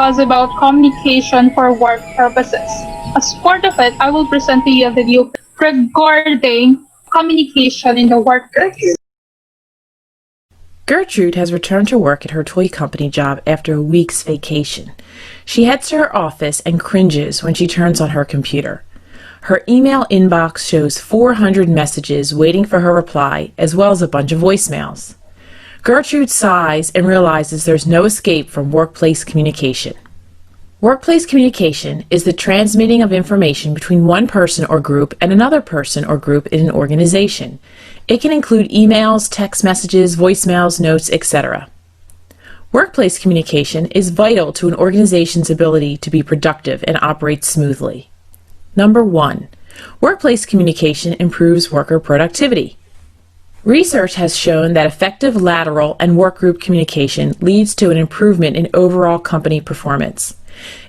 discuss about communication for work purposes. As part of it, I will present to you a video regarding communication in the workplace. Gertrude has returned to work at her toy company job after a week's vacation. She heads to her office and cringes when she turns on her computer. Her email inbox shows 400 messages waiting for her reply, as well as a bunch of voicemails. Gertrude sighs and realizes there's no escape from workplace communication. Workplace communication is the transmitting of information between one person or group and another person or group in an organization. It can include emails, text messages, voicemails, notes, etc. Workplace communication is vital to an organization's ability to be productive and operate smoothly. Number 1. Workplace communication improves worker productivity. Research has shown that effective lateral and workgroup communication leads to an improvement in overall company performance.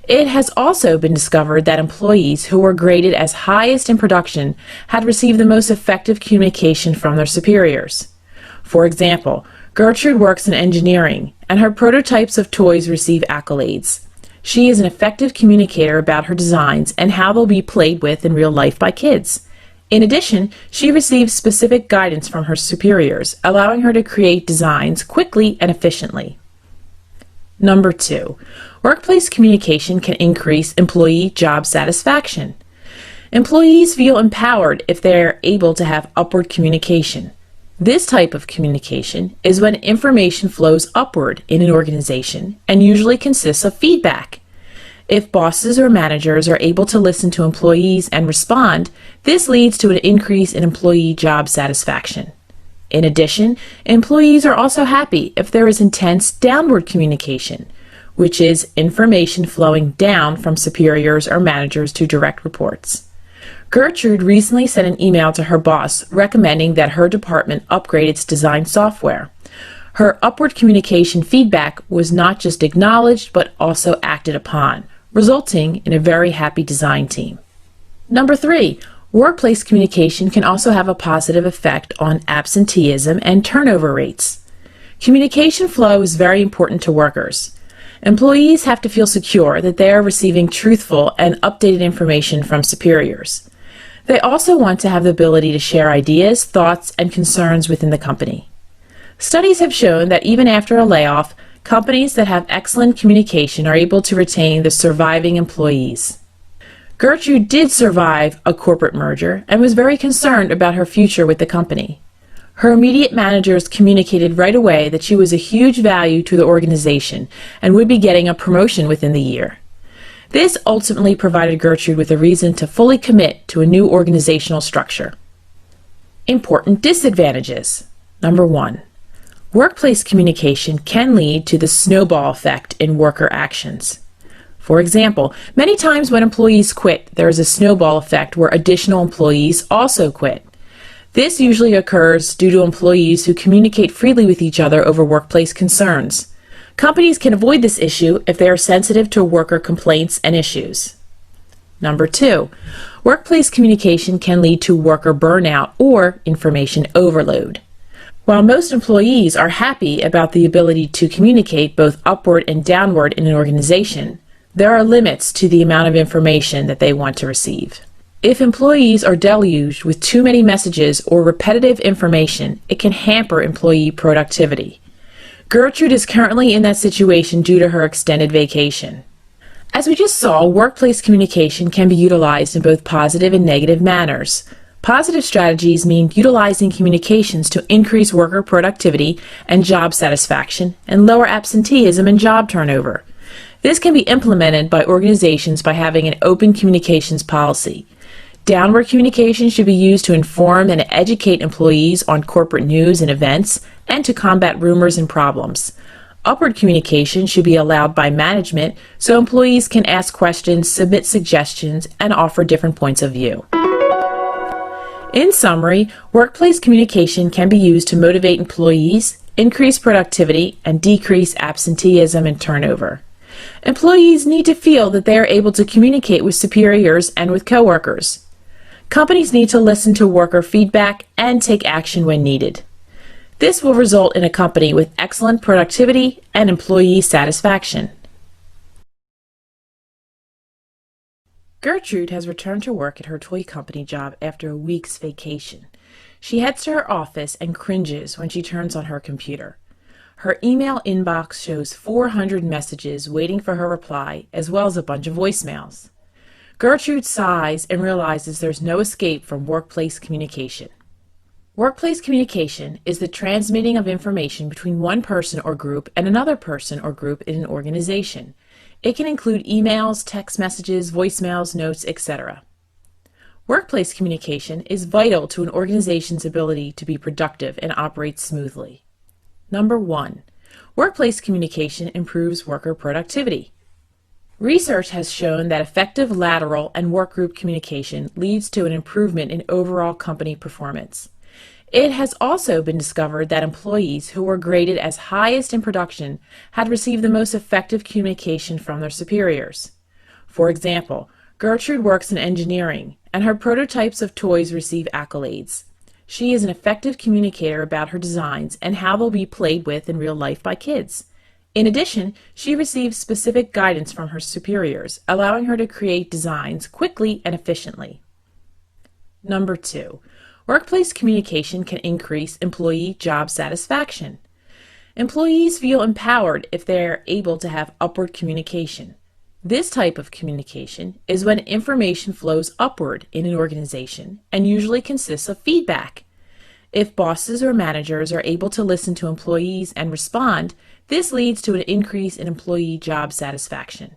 It has also been discovered that employees who were graded as highest in production had received the most effective communication from their superiors. For example, Gertrude works in engineering, and her prototypes of toys receive accolades. She is an effective communicator about her designs and how they'll be played with in real life by kids. In addition, she receives specific guidance from her superiors, allowing her to create designs quickly and efficiently. Number 2. Workplace communication can increase employee job satisfaction. Employees feel empowered if they are able to have upward communication. This type of communication is when information flows upward in an organization and usually consists of feedback. If bosses or managers are able to listen to employees and respond, this leads to an increase in employee job satisfaction. In addition, employees are also happy if there is intense downward communication, which is information flowing down from superiors or managers to direct reports. Gertrude recently sent an email to her boss recommending that her department upgrade its design software. Her upward communication feedback was not just acknowledged but also acted upon, resulting in a very happy design team. Number 3. Workplace communication can also have a positive effect on absenteeism and turnover rates. Communication flow is very important to workers. Employees have to feel secure that they are receiving truthful and updated information from superiors. They also want to have the ability to share ideas, thoughts, and concerns within the company. Studies have shown that even after a layoff, companies that have excellent communication are able to retain the surviving employees. Gertrude did survive a corporate merger and was very concerned about her future with the company. Her immediate managers communicated right away that she was a huge value to the organization and would be getting a promotion within the year. This ultimately provided Gertrude with a reason to fully commit to a new organizational structure. Important disadvantages. Number 1. Workplace communication can lead to the snowball effect in worker actions. For example, many times when employees quit, there is a snowball effect where additional employees also quit. This usually occurs due to employees who communicate freely with each other over workplace concerns. Companies can avoid this issue if they are sensitive to worker complaints and issues. Number 2, workplace communication can lead to worker burnout or information overload. While most employees are happy about the ability to communicate both upward and downward in an organization, there are limits to the amount of information that they want to receive. If employees are deluged with too many messages or repetitive information, it can hamper employee productivity. Gertrude is currently in that situation due to her extended vacation. As we just saw, workplace communication can be utilized in both positive and negative manners. Positive strategies mean utilizing communications to increase worker productivity and job satisfaction and lower absenteeism and job turnover. This can be implemented by organizations by having an open communications policy. Downward communication should be used to inform and educate employees on corporate news and events and to combat rumors and problems. Upward communication should be allowed by management so employees can ask questions, submit suggestions, and offer different points of view. In summary, workplace communication can be used to motivate employees, increase productivity, and decrease absenteeism and turnover. Employees need to feel that they are able to communicate with superiors and with coworkers. Companies need to listen to worker feedback and take action when needed. This will result in a company with excellent productivity and employee satisfaction. Gertrude has returned to work at her toy company job after a week's vacation. She heads to her office and cringes when she turns on her computer. Her email inbox shows 400 messages waiting for her reply, as well as a bunch of voicemails. Gertrude sighs and realizes there's no escape from workplace communication. Workplace communication is the transmitting of information between one person or group and another person or group in an organization. It can include emails, text messages, voicemails, notes, etc. Workplace communication is vital to an organization's ability to be productive and operate smoothly. Number 1. Workplace communication improves worker productivity. Research has shown that effective lateral and workgroup communication leads to an improvement in overall company performance. It has also been discovered that employees who were graded as highest in production had received the most effective communication from their superiors. For example, Gertrude works in engineering, and her prototypes of toys receive accolades. She is an effective communicator about her designs and how they'll be played with in real life by kids. In addition, she receives specific guidance from her superiors, allowing her to create designs quickly and efficiently. Number 2. Workplace communication can increase employee job satisfaction. Employees feel empowered if they are able to have upward communication. This type of communication is when information flows upward in an organization and usually consists of feedback. If bosses or managers are able to listen to employees and respond, this leads to an increase in employee job satisfaction.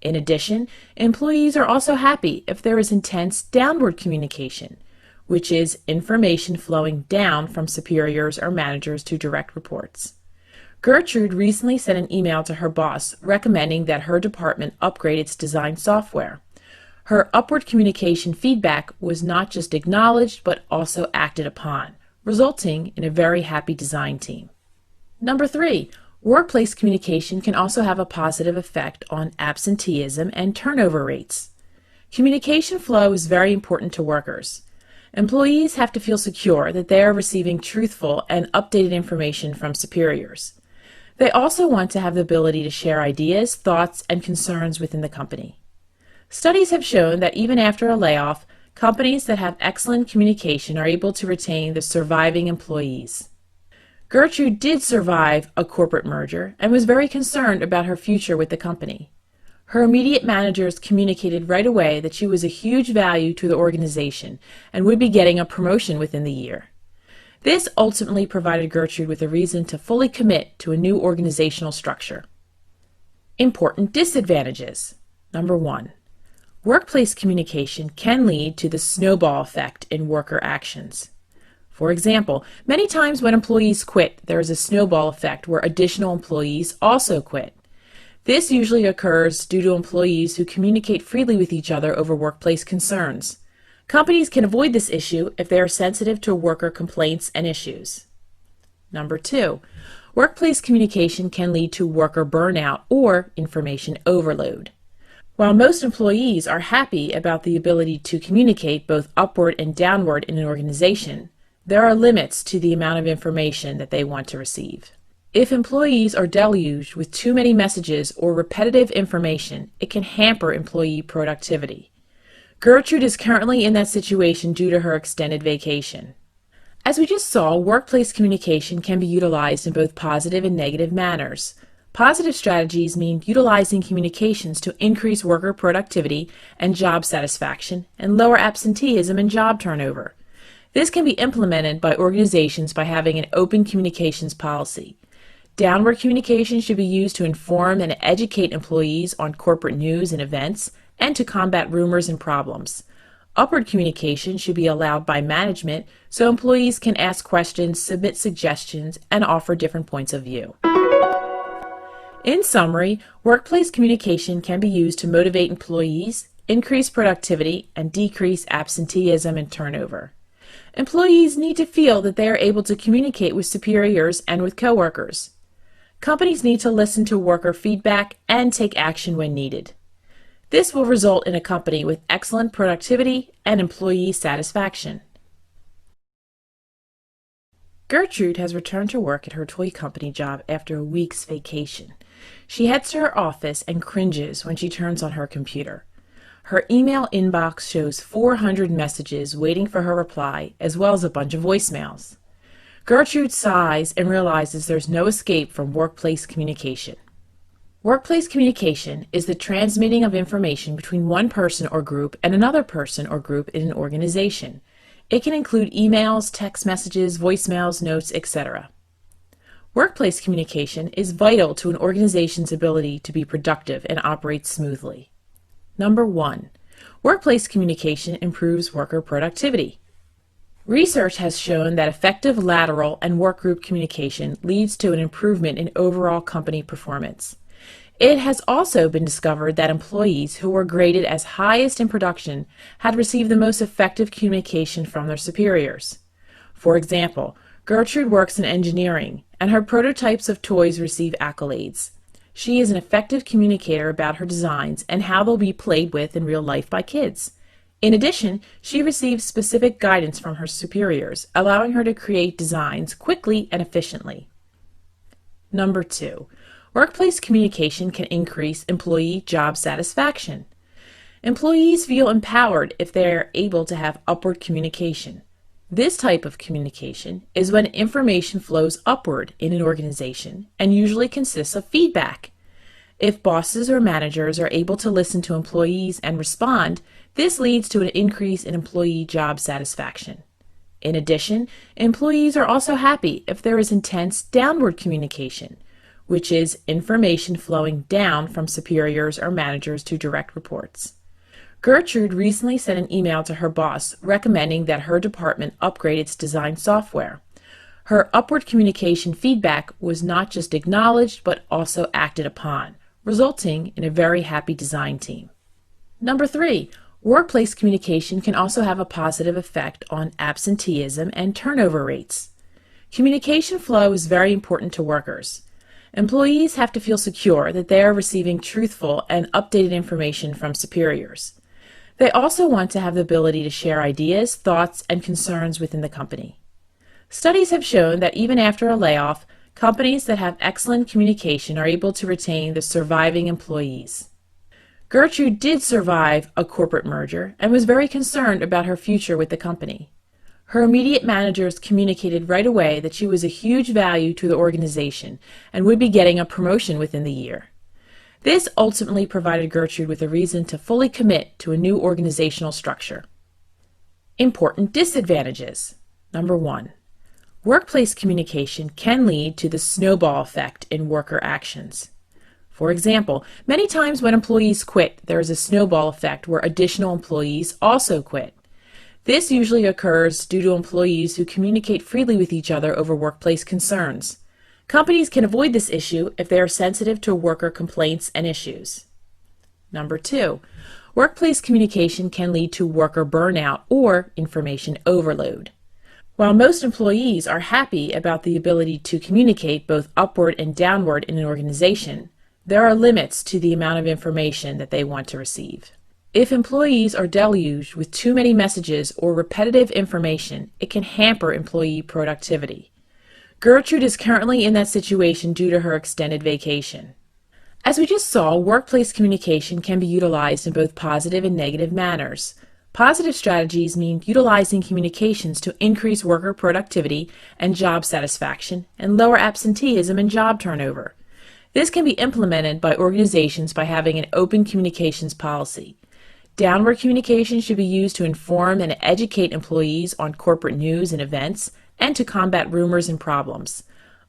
In addition, employees are also happy if there is intense downward communication, which is information flowing down from superiors or managers to direct reports. Gertrude recently sent an email to her boss recommending that her department upgrade its design software. Her upward communication feedback was not just acknowledged but also acted upon, resulting in a very happy design team. Number 3. Workplace communication can also have a positive effect on absenteeism and turnover rates. Communication flow is very important to workers. Employees have to feel secure that they are receiving truthful and updated information from superiors. They also want to have the ability to share ideas, thoughts, and concerns within the company. Studies have shown that even after a layoff, companies that have excellent communication are able to retain the surviving employees. Gertrude did survive a corporate merger and was very concerned about her future with the company. Her immediate managers communicated right away that she was a huge value to the organization and would be getting a promotion within the year. This ultimately provided Gertrude with a reason to fully commit to a new organizational structure. Important disadvantages. Number 1. Workplace communication can lead to the snowball effect in worker actions. For example, many times when employees quit, there is a snowball effect where additional employees also quit. This usually occurs due to employees who communicate freely with each other over workplace concerns. Companies can avoid this issue if they are sensitive to worker complaints and issues. Number 2, workplace communication can lead to worker burnout or information overload. While most employees are happy about the ability to communicate both upward and downward in an organization, there are limits to the amount of information that they want to receive. If employees are deluged with too many messages or repetitive information, it can hamper employee productivity. Gertrude is currently in that situation due to her extended vacation. As we just saw, workplace communication can be utilized in both positive and negative manners. Positive strategies mean utilizing communications to increase worker productivity and job satisfaction and lower absenteeism and job turnover. This can be implemented by organizations by having an open communications policy. Downward communication should be used to inform and educate employees on corporate news and events and to combat rumors and problems. Upward communication should be allowed by management so employees can ask questions, submit suggestions, and offer different points of view. In summary, workplace communication can be used to motivate employees, increase productivity, and decrease absenteeism and turnover. Employees need to feel that they are able to communicate with superiors and with coworkers. Companies need to listen to worker feedback and take action when needed. This will result in a company with excellent productivity and employee satisfaction. Gertrude has returned to work at her toy company job after a week's vacation. She heads to her office and cringes when she turns on her computer. Her email inbox shows 400 messages waiting for her reply, as well as a bunch of voicemails. Gertrude sighs and realizes there's no escape from workplace communication. Workplace communication is the transmitting of information between one person or group and another person or group in an organization. It can include emails, text messages, voicemails, notes, etc. Workplace communication is vital to an organization's ability to be productive and operate smoothly. Number 1. Workplace communication improves worker productivity. Research has shown that effective lateral and workgroup communication leads to an improvement in overall company performance. It has also been discovered that employees who were graded as highest in production had received the most effective communication from their superiors. For example, Gertrude works in engineering, and her prototypes of toys receive accolades. She is an effective communicator about her designs and how they'll be played with in real life by kids. In addition, she receives specific guidance from her superiors, allowing her to create designs quickly and efficiently. Number 2. Workplace communication can increase employee job satisfaction. Employees feel empowered if they are able to have upward communication. This type of communication is when information flows upward in an organization and usually consists of feedback. If bosses or managers are able to listen to employees and respond, this leads to an increase in employee job satisfaction. In addition, employees are also happy if there is intense downward communication, which is information flowing down from superiors or managers to direct reports. Gertrude recently sent an email to her boss recommending that her department upgrade its design software. Her upward communication feedback was not just acknowledged but also acted upon, resulting in a very happy design team. Number 3. Workplace communication can also have a positive effect on absenteeism and turnover rates. Communication flow is very important to workers. Employees have to feel secure that they are receiving truthful and updated information from superiors. They also want to have the ability to share ideas, thoughts, and concerns within the company. Studies have shown that even after a layoff, companies that have excellent communication are able to retain the surviving employees. Gertrude did survive a corporate merger and was very concerned about her future with the company. Her immediate managers communicated right away that she was a huge value to the organization and would be getting a promotion within the year. This ultimately provided Gertrude with a reason to fully commit to a new organizational structure. Important disadvantages. Number 1. Workplace communication can lead to the snowball effect in worker actions. For example, many times when employees quit, there is a snowball effect where additional employees also quit. This usually occurs due to employees who communicate freely with each other over workplace concerns. Companies can avoid this issue if they are sensitive to worker complaints and issues. Number 2, workplace communication can lead to worker burnout or information overload. While most employees are happy about the ability to communicate both upward and downward in an organization, there are limits to the amount of information that they want to receive. If employees are deluged with too many messages or repetitive information, it can hamper employee productivity. Gertrude is currently in that situation due to her extended vacation. As we just saw, workplace communication can be utilized in both positive and negative manners. Positive strategies mean utilizing communications to increase worker productivity and job satisfaction and lower absenteeism and job turnover. This can be implemented by organizations by having an open communications policy. Downward communication should be used to inform and educate employees on corporate news and events and to combat rumors and problems.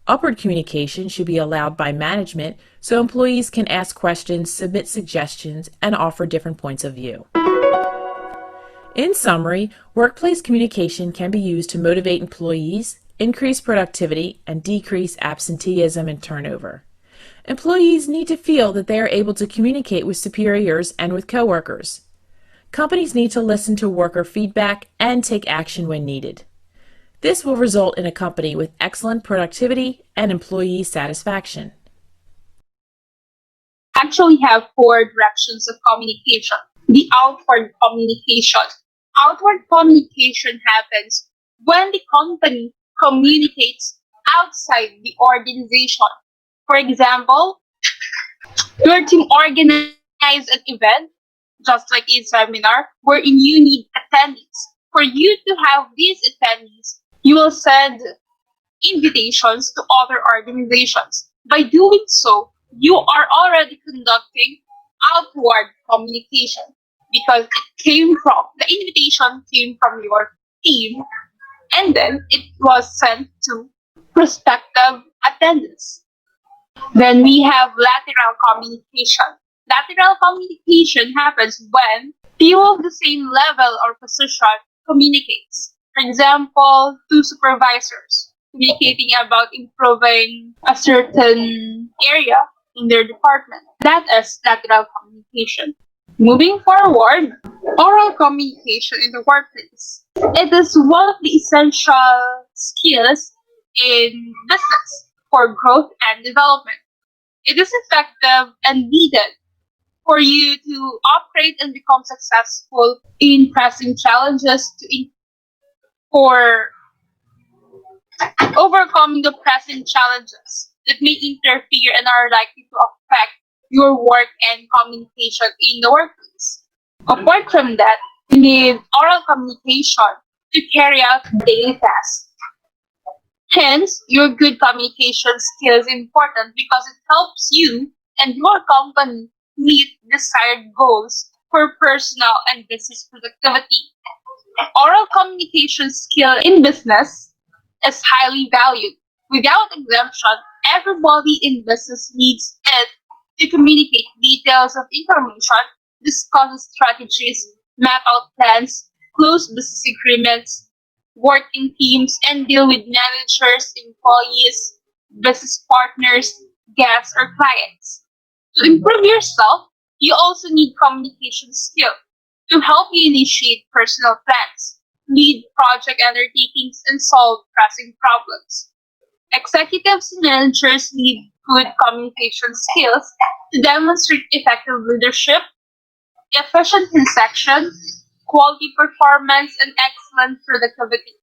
Upward communication should be allowed by management so employees can ask questions, submit suggestions, and offer different points of view. In summary, workplace communication can be used to motivate employees, increase productivity, and decrease absenteeism and turnover. Employees need to feel that they are able to communicate with superiors and with coworkers. Companies need to listen to worker feedback and take action when needed. This will result in a company with excellent productivity and employee satisfaction. Actually have four directions of communication. The outward communication. Outward communication happens when the company communicates outside the organization. For example, your team organized an event just like a seminar wherein you need attendees. For you to have these attendees, you will send invitations to other organizations. By doing so, you are already conducting outward communication because the invitation came from your team and then it was sent to prospective attendants. Then we have lateral communication. Lateral communication happens when people of the same level or position communicates. For example, two supervisors communicating about improving a certain area in their department. That is lateral communication. Moving forward, oral communication in the workplace. It is one of the essential skills in business for growth and development. It is effective and needed for you to operate and become successful in pressing challenges for overcoming the present challenges that may interfere and are likely to affect your work and communication in the workplace. Apart from that, you need oral communication to carry out daily tasks. Hence, your good communication skill is important because it helps you and your company meet desired goals for personal and business productivity. Oral communication skill in business is highly valued. Without exemption, everybody in business needs it to communicate details of information, discuss strategies, map out plans, close business agreements, work in teams, and deal with managers, employees, business partners, guests, or clients. To improve yourself, you also need communication skill to help you initiate personal plans, lead project undertakings, and solve pressing problems. Executives and managers need good communication skills to demonstrate effective leadership, efficient transaction, quality performance, and excellent productivity.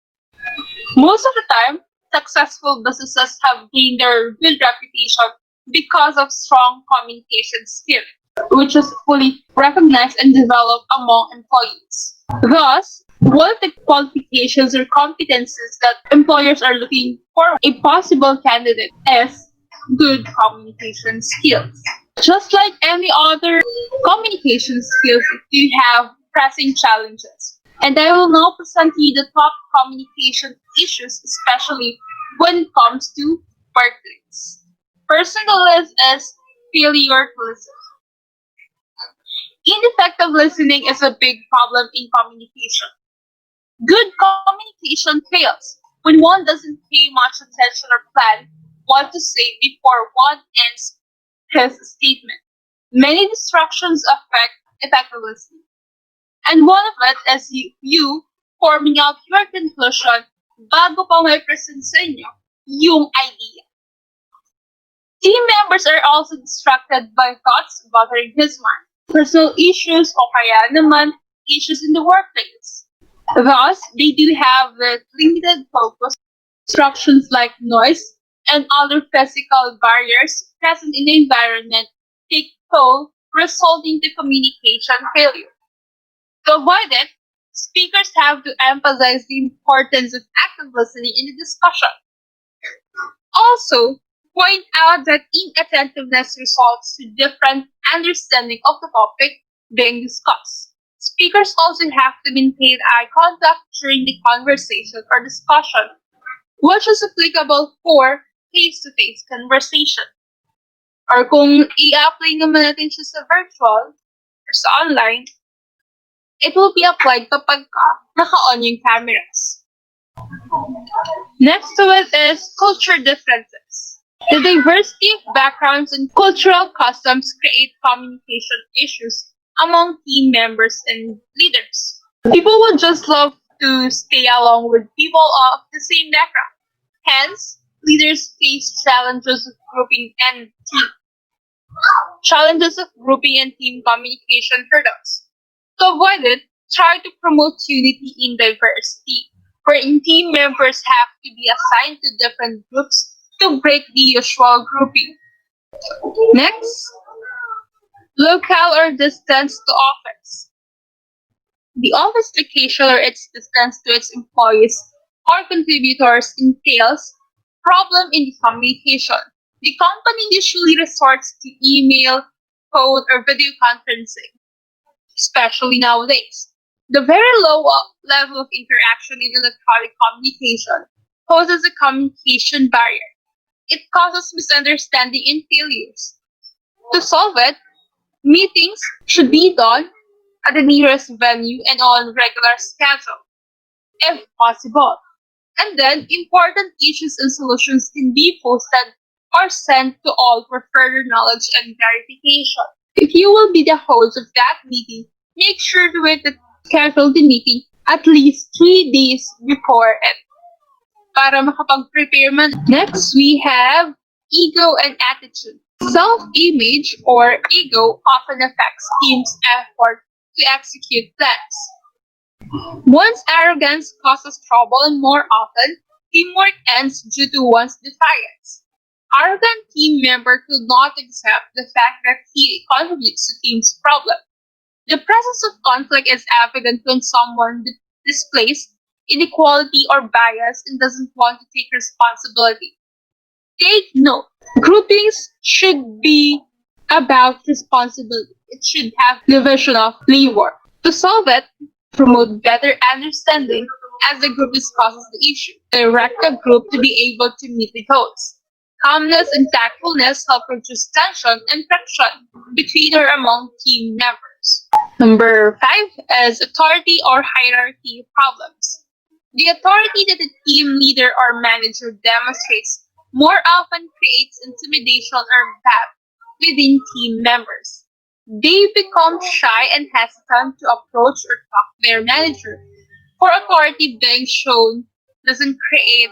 Most of the time, successful businesses have gained their good reputation because of strong communication skills, which is fully recognized and developed among employees. Thus, one of the qualifications or competences that employers are looking for a possible candidate is good communication skills. Just like any other communication skills, you have pressing challenges. And I will now present you the top communication issues, especially when it comes to workplace. First on the list is failure to listen. Ineffective listening is a big problem in communication. Good communication fails when one doesn't pay much attention or plan what to say before one ends his statement. Many distractions affect effective listening. And one of it is you forming out your conclusion bago pa may present sa inyo yung idea. Team members are also distracted by thoughts bothering his mind, personal issues o kaya naman issues in the workplace. Thus, they do have limited focus. Distractions like noise and other physical barriers present in the environment take toll, resulting to communication failure. To avoid it, speakers have to emphasize the importance of active listening in the discussion. Also, point out that inattentiveness results to different understanding of the topic being discussed. Speakers also have to maintain eye contact during the conversation or discussion, which is applicable for face-to-face conversation. Or kung i-apply naman natin siya sa virtual or sa online, it will be applied kapag naka-on yung cameras. Next to it is culture differences. The diversity of backgrounds and cultural customs create communication issues among team members and leaders. People would just love to stay along with people of the same background. Hence, leaders face challenges of grouping and team communication hurdles. To avoid it, try to promote unity in diversity, wherein team members have to be assigned to different groups to break the usual grouping. Next, Local or distance to office. The office location or its distance to its employees or contributors entails problem in the communication. The company usually resorts to email, phone, or video conferencing, especially nowadays. The very low level of interaction in electronic communication poses a communication barrier. It causes misunderstanding and failures. To solve it, meetings should be done at the nearest venue and on regular schedule, if possible. And then important issues and solutions can be posted or sent to all for further knowledge and verification. If you will be the host of that meeting, make sure to schedule the meeting at least 3 days before it para makapag-prepare man. Next, we have ego and attitude. Self-image or ego often affects teams' effort to execute plans. One's arrogance causes trouble and more often, teamwork ends due to one's defiance. Arrogant team member could not accept the fact that he contributes to team's problem. The presence of conflict is evident when someone displays inequality or bias and doesn't want to take responsibility. Take note, groupings should be about responsibility. It should have division of labor. To solve it, promote better understanding as the group discusses the issue. Direct the group to be able to meet the goals. Calmness and tactfulness help reduce tension and friction between or among team members. Number 5 is authority or hierarchy problems. The authority that the team leader or manager demonstrates more often creates intimidation or doubt within team members. They become shy and hesitant to approach or talk to their manager, for authority being shown doesn't create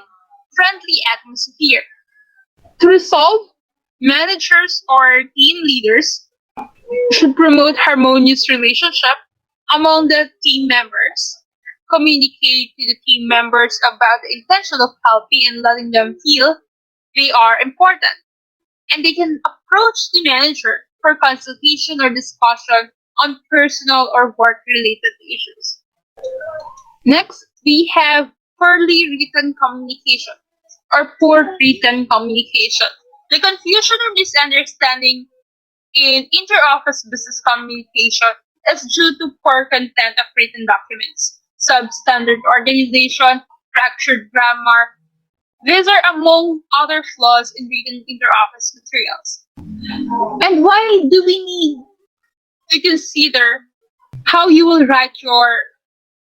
friendly atmosphere. To resolve, managers or team leaders should promote harmonious relationship among the team members, communicate to the team members about the intention of helping and letting them feel they are important, and they can approach the manager for consultation or discussion on personal or work related issues. Next, we have poorly written communication or poor written communication. The confusion or misunderstanding in inter-office business communication is due to poor content of written documents, substandard organization, fractured grammar. These are among other flaws in written inter-office materials. And why do we need to consider how you will write your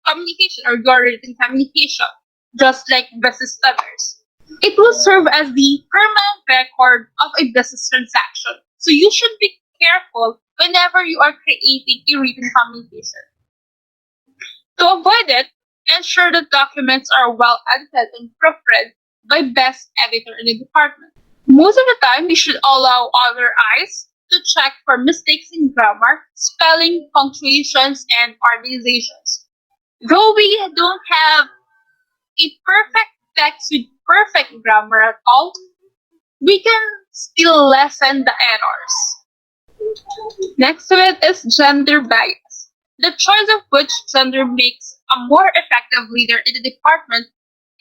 communication or your written communication, just like business letters? It will serve as the permanent record of a business transaction. So you should be careful whenever you are creating a written communication. To avoid it, ensure that documents are well edited and proofread by best editor in the department. Most of the time, we should allow other eyes to check for mistakes in grammar, spelling, punctuations, and organizations. Though we don't have a perfect text with perfect grammar at all, we can still lessen the errors. Next to it is gender bias. The choice of which gender makes a more effective leader in the department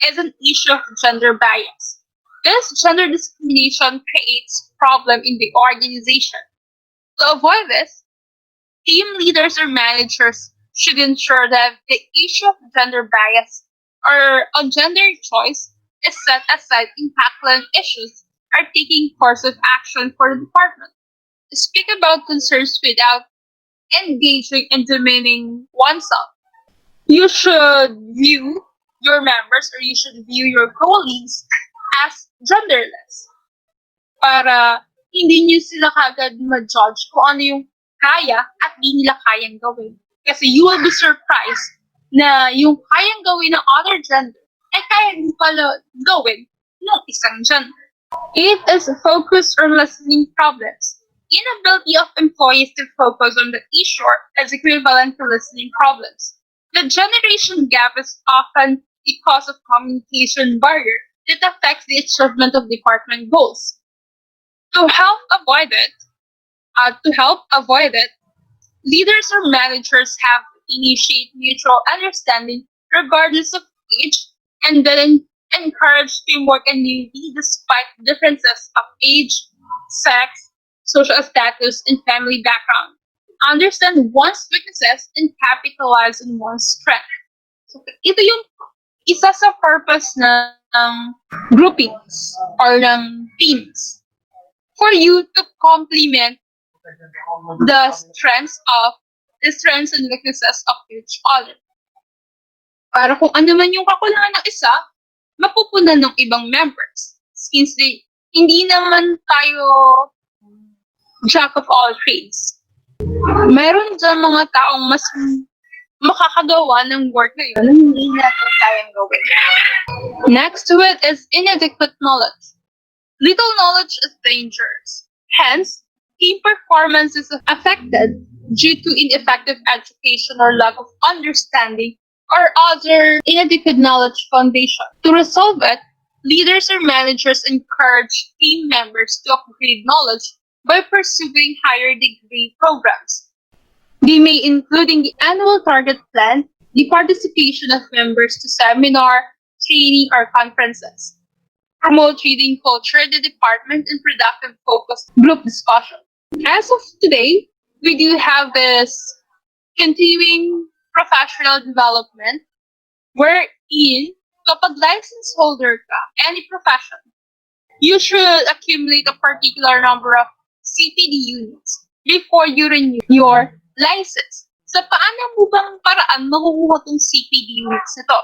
is an issue of gender bias. This gender discrimination creates problem in the organization. To avoid this, team leaders or managers should ensure that the issue of gender bias or on gender choice is set aside in tackling issues or taking course of action for the department. Speak about concerns without engaging in demeaning oneself. You should view your members or you should view your colleagues as genderless para hindi nyo sila kagad ma-judge kung ano yung kaya at di nila kayang gawin. Kasi you will be surprised na yung kayang gawin ng other gender ay kaya din pala gawin ng isang gender. It is focused on listening problems. Inability of employees to focus on the issue is equivalent to listening problems. The generation gap is often a cause of communication barrier that affects the achievement of department goals. To help avoid it, To help avoid it, leaders or managers have to initiate mutual understanding regardless of age and then encourage teamwork and unity despite differences of age, sex, social status, and family background. Understand one's weaknesses and capitalize on one's strength. So, ito yung isa sa purpose ng groupings or ng teams for you to complement the strengths and weaknesses of each other. Para kung ano man yung kakulangan ng isa, mapupunan ng ibang members. Since hindi naman tayo jack of all trades. Meron dyan mga taong mas makakagawa ng work na yun na hindi natin kayang gawin. Next to it is inadequate knowledge. Little knowledge is dangerous. Hence, team performance is affected due to ineffective education or lack of understanding or other inadequate knowledge foundation. To resolve it, leaders or managers encourage team members to upgrade knowledge by pursuing higher degree programs. They may include in the annual target plan the participation of members to seminar, training, or conferences. Promote reading culture in the department and productive focused group discussion. As of today, we do have this continuing professional development wherein kapag license holder ka, any profession, you should accumulate a particular number of CPD units before you renew your license. Sa paano mo bang paraan makukuha tong CPD units nito?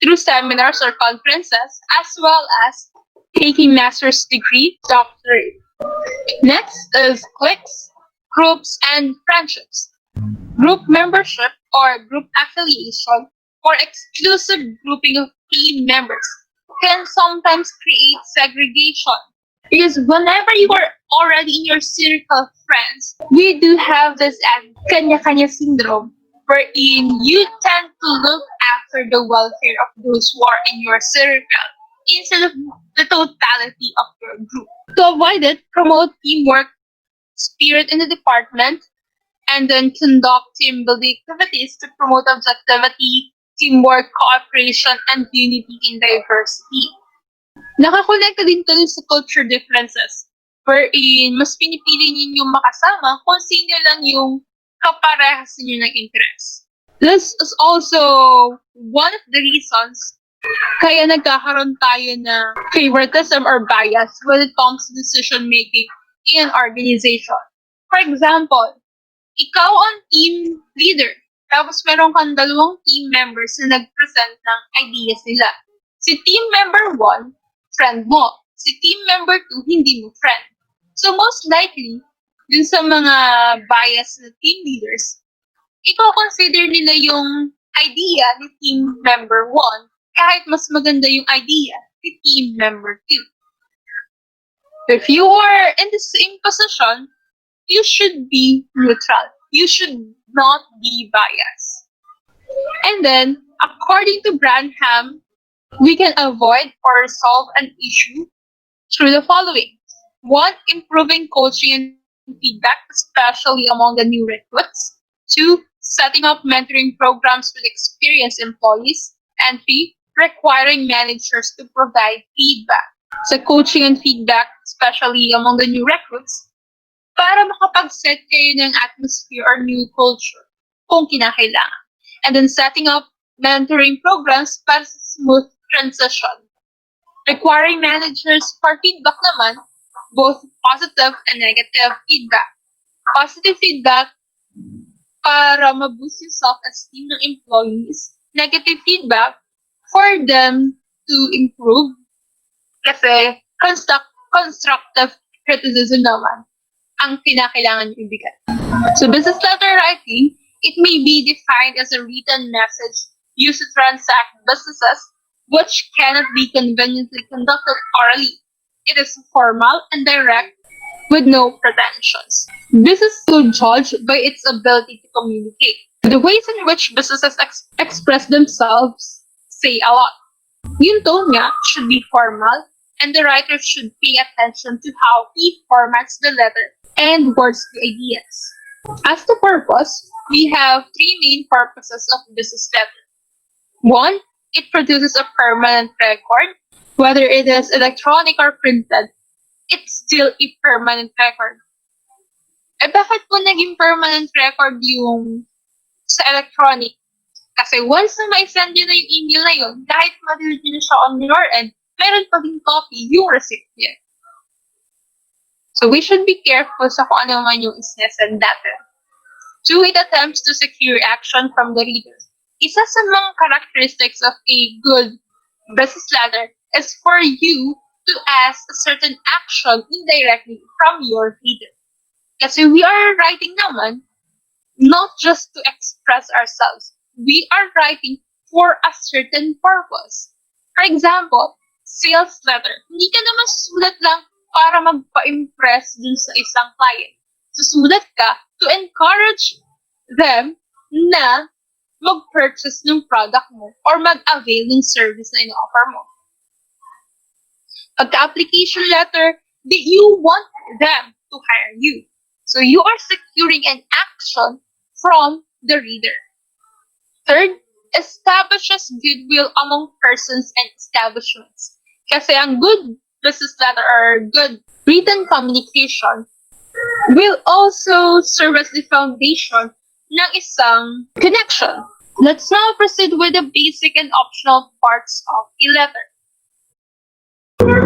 Through seminars or conferences, as well as taking master's degree, doctorate. Next is cliques, groups, and friendships. Group membership or group affiliation or exclusive grouping of team members can sometimes create segregation. Because whenever you are already in your circle of friends, we do have this kanya-kanya syndrome wherein you tend to look after the welfare of those who are in your circle instead of the totality of your group. To avoid it, promote teamwork spirit in the department and then conduct team building activities to promote objectivity, teamwork, cooperation, and unity in diversity. Nakakonekta din to sa culture differences wherein mas pinipili ninyo makasama kung sino lang yung kaparehas ninyo ng interest. This is also one of the reasons kaya nagkakaroon tayo ng favoritism or bias when it comes to decision making in an organization. For example, ikaw ang team leader, tapos meron kang dalawang team members na nag-present ng ideas nila. Si team member 1, friend mo. Si team member 2, hindi mo friend. So most likely, dun sa mga bias na team leaders, i-consider nila yung idea ni team member 1 kahit mas maganda yung idea ni team member 2. If you are in the same position, you should be neutral. You should not be biased. And then, according to Branham, we can avoid or resolve an issue through the following. 1. Improving coaching and feedback, especially among the new recruits. 2. Setting up mentoring programs with experienced employees. And 3. Requiring managers to provide feedback. So coaching and feedback, especially among the new recruits, para makapag-set kayo ng atmosphere or new culture kung kinakailangan. And then setting up mentoring programs para sa smooth transition. Requiring managers for feedback naman, both positive and negative feedback. Positive feedback para ma-boost yung self-esteem ng employees. Negative feedback for them to improve kasi constructive criticism naman ang kinakailangan yung ibigay. So business letter writing, it may be defined as a written message used to transact businesses which cannot be conveniently conducted orally. It is formal and direct with no pretensions. Business is judged by its ability to communicate. The ways in which businesses express themselves say a lot. Yung tone nga should be formal and the writer should pay attention to how he formats the letter and words to ideas. As to purpose, we have three main purposes of business letter. One, it produces a permanent record. Whether it is electronic or printed, it's still a permanent record. Eh bakit po naging permanent record yung sa electronic? Kasi once na mai-send nyo na yung email na yun, kahit ma-delete nyo siya on your end, meron pa din copy yung recipient. So we should be careful sa kung ano man yung isnesend natin. Two, it attempts to secure action from the reader. Isa sa mga characteristics of a good business letter is for you to ask a certain action indirectly from your reader. Kasi we are writing naman not just to express ourselves. We are writing for a certain purpose. For example, sales letter. Hindi ka naman susulat lang para magpa-impress dun sa isang client. Susulat ka to encourage them na mag-purchase ng product mo or mag-avail ng service na ino-offer mo. Pagka-application letter, you want them to hire you. So you are securing an action from the reader. Third, establishes goodwill among persons and establishments. Kasi ang good business letter or good written communication will also serve as the foundation ng isang connection. Let's now proceed with the basic and optional parts of a letter.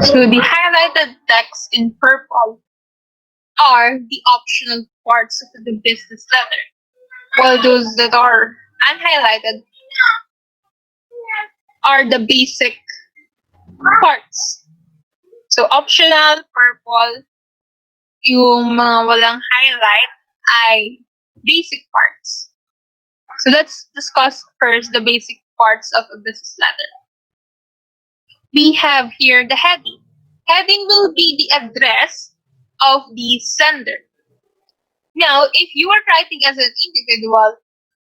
So the highlighted text in purple are the optional parts of the business letter, while those that are unhighlighted are the basic parts. So optional, purple, yung mga walang highlight ay basic parts. So let's discuss first the basic parts of a business letter. We have here the heading. Heading will be the address of the sender. Now, if you are writing as an individual,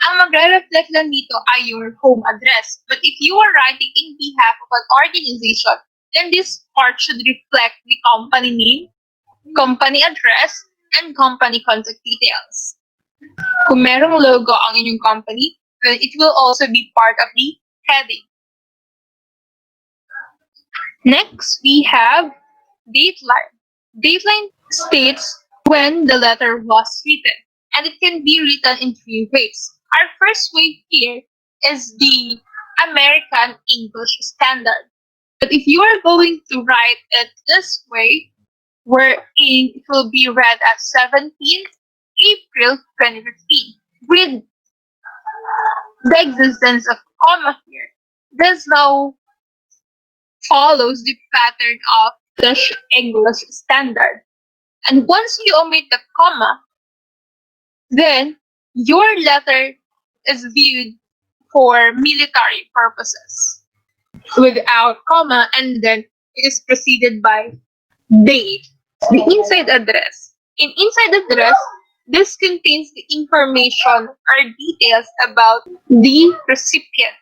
ang magre-reflect lang dito ay your home address. But if you are writing in behalf of an organization, then this part should reflect the company name, company address, and company contact details. Kung merong logo ang inyong company, then it will also be part of the heading. Next, we have dateline. Dateline states when the letter was written, and it can be written in three ways. Our first way here is the American English Standard. But if you are going to write it this way, wherein it will be read as 17th April 2015, with the existence of comma here, this now follows the pattern of the English Standard. And once you omit the comma, then your letter is viewed for military purposes without comma, and then it is preceded by date. The inside address. In inside address, this contains the information or details about the recipient.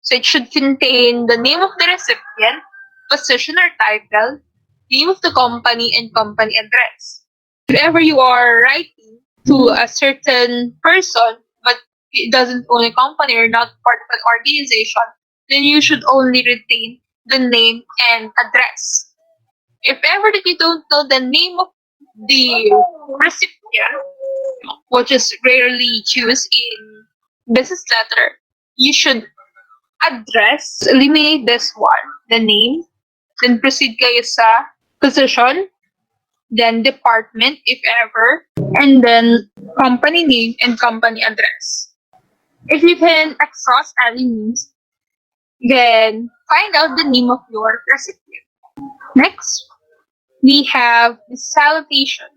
So it should contain the name of the recipient, position or title, name of the company, and company address. If ever you are writing to a certain person, but it doesn't own a company or not part of an organization, then you should only retain the name and address. If ever that you don't know the name of the recipient, which is rarely used in business letter, you should eliminate this one, the name, then proceed kayo sa position, then department if ever, and then company name and company address. If you can exhaust any means, then find out the name of your recipient. Next, we have the salutation.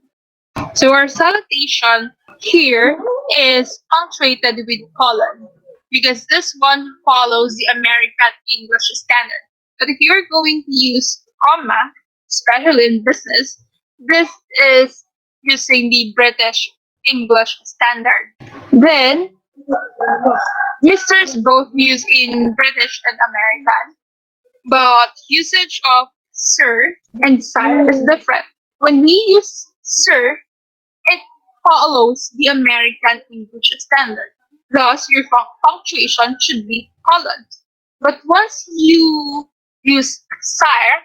So our salutation here is punctuated with colon because this one follows the American English Standard. But if you're going to use comma, especially in business, this is using the British English Standard. Then, Mr.'s both used in British and American, but usage of sir and sir is different. When we use sir, It follows the American English standard. Thus, your punctuation should be colon. But once you use sire,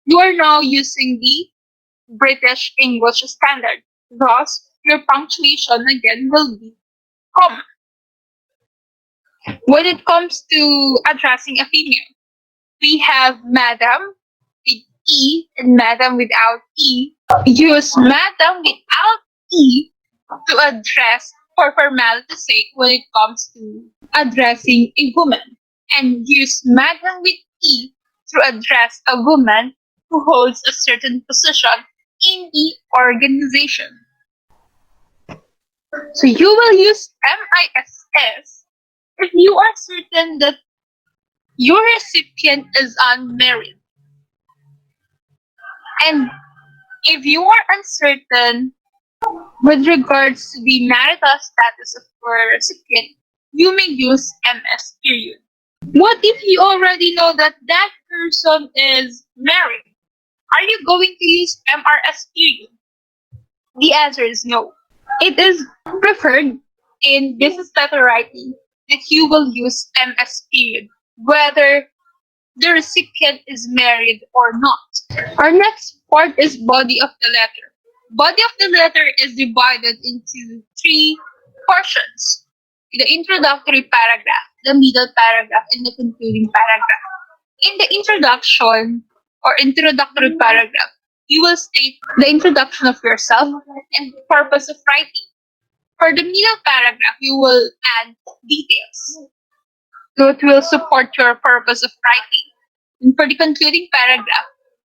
you are now using the British English standard. Thus, your punctuation again will be comma. When it comes to addressing a female, we have madam with E and madam without E. Use madam without E to address for formality's sake when it comes to addressing a woman. And use madam with E to address a woman who holds a certain position in the organization. So you will use MISS if you are certain that your recipient is unmarried. And if you are uncertain with regards to the marital status of your recipient, you may use MS period. What if you already know that that person is married? Are you going to use MRS period? The answer is no. It is preferred in business letter writing that you will use MS period, whether the recipient is married or not. Our next part is body of the letter. Body of the letter is divided into three portions: the introductory paragraph, the middle paragraph, and the concluding paragraph. In the introduction or introductory paragraph, you will state the introduction of yourself and the purpose of writing. For the middle paragraph, you will add details that will support your purpose of writing. And for the concluding paragraph,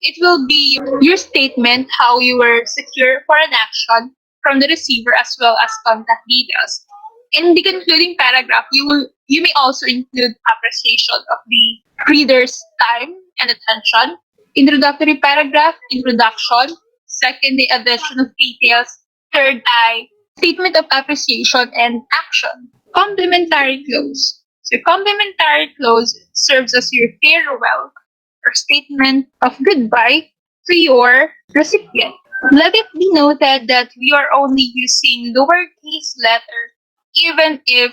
it will be your statement how you were secure for an action from the receiver as well as contact details. In the concluding paragraph, you may also include appreciation of the reader's time and attention. Introductory paragraph, introduction. Second, the addition of details. Third, statement of appreciation and action. Complementary clause. So complementary clause serves as your farewell or statement of goodbye to your recipient. Let it be noted that we are only using lowercase letter even if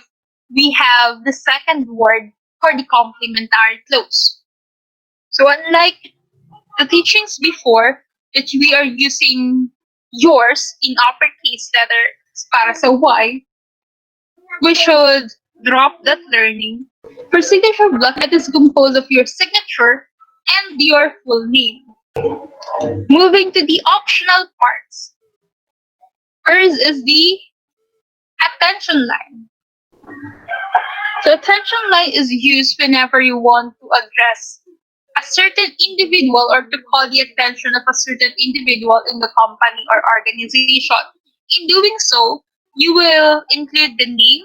we have the second word for the complementary clause. So unlike the teachings before that we are using yours in uppercase letter para sa Y, we should drop that learning. For signature block, it is composed of your signature and your full name. Moving to the optional parts. First is the attention line. So attention line is used whenever you want to address a certain individual or to call the attention of a certain individual in the company or organization. In doing so, you will include the name,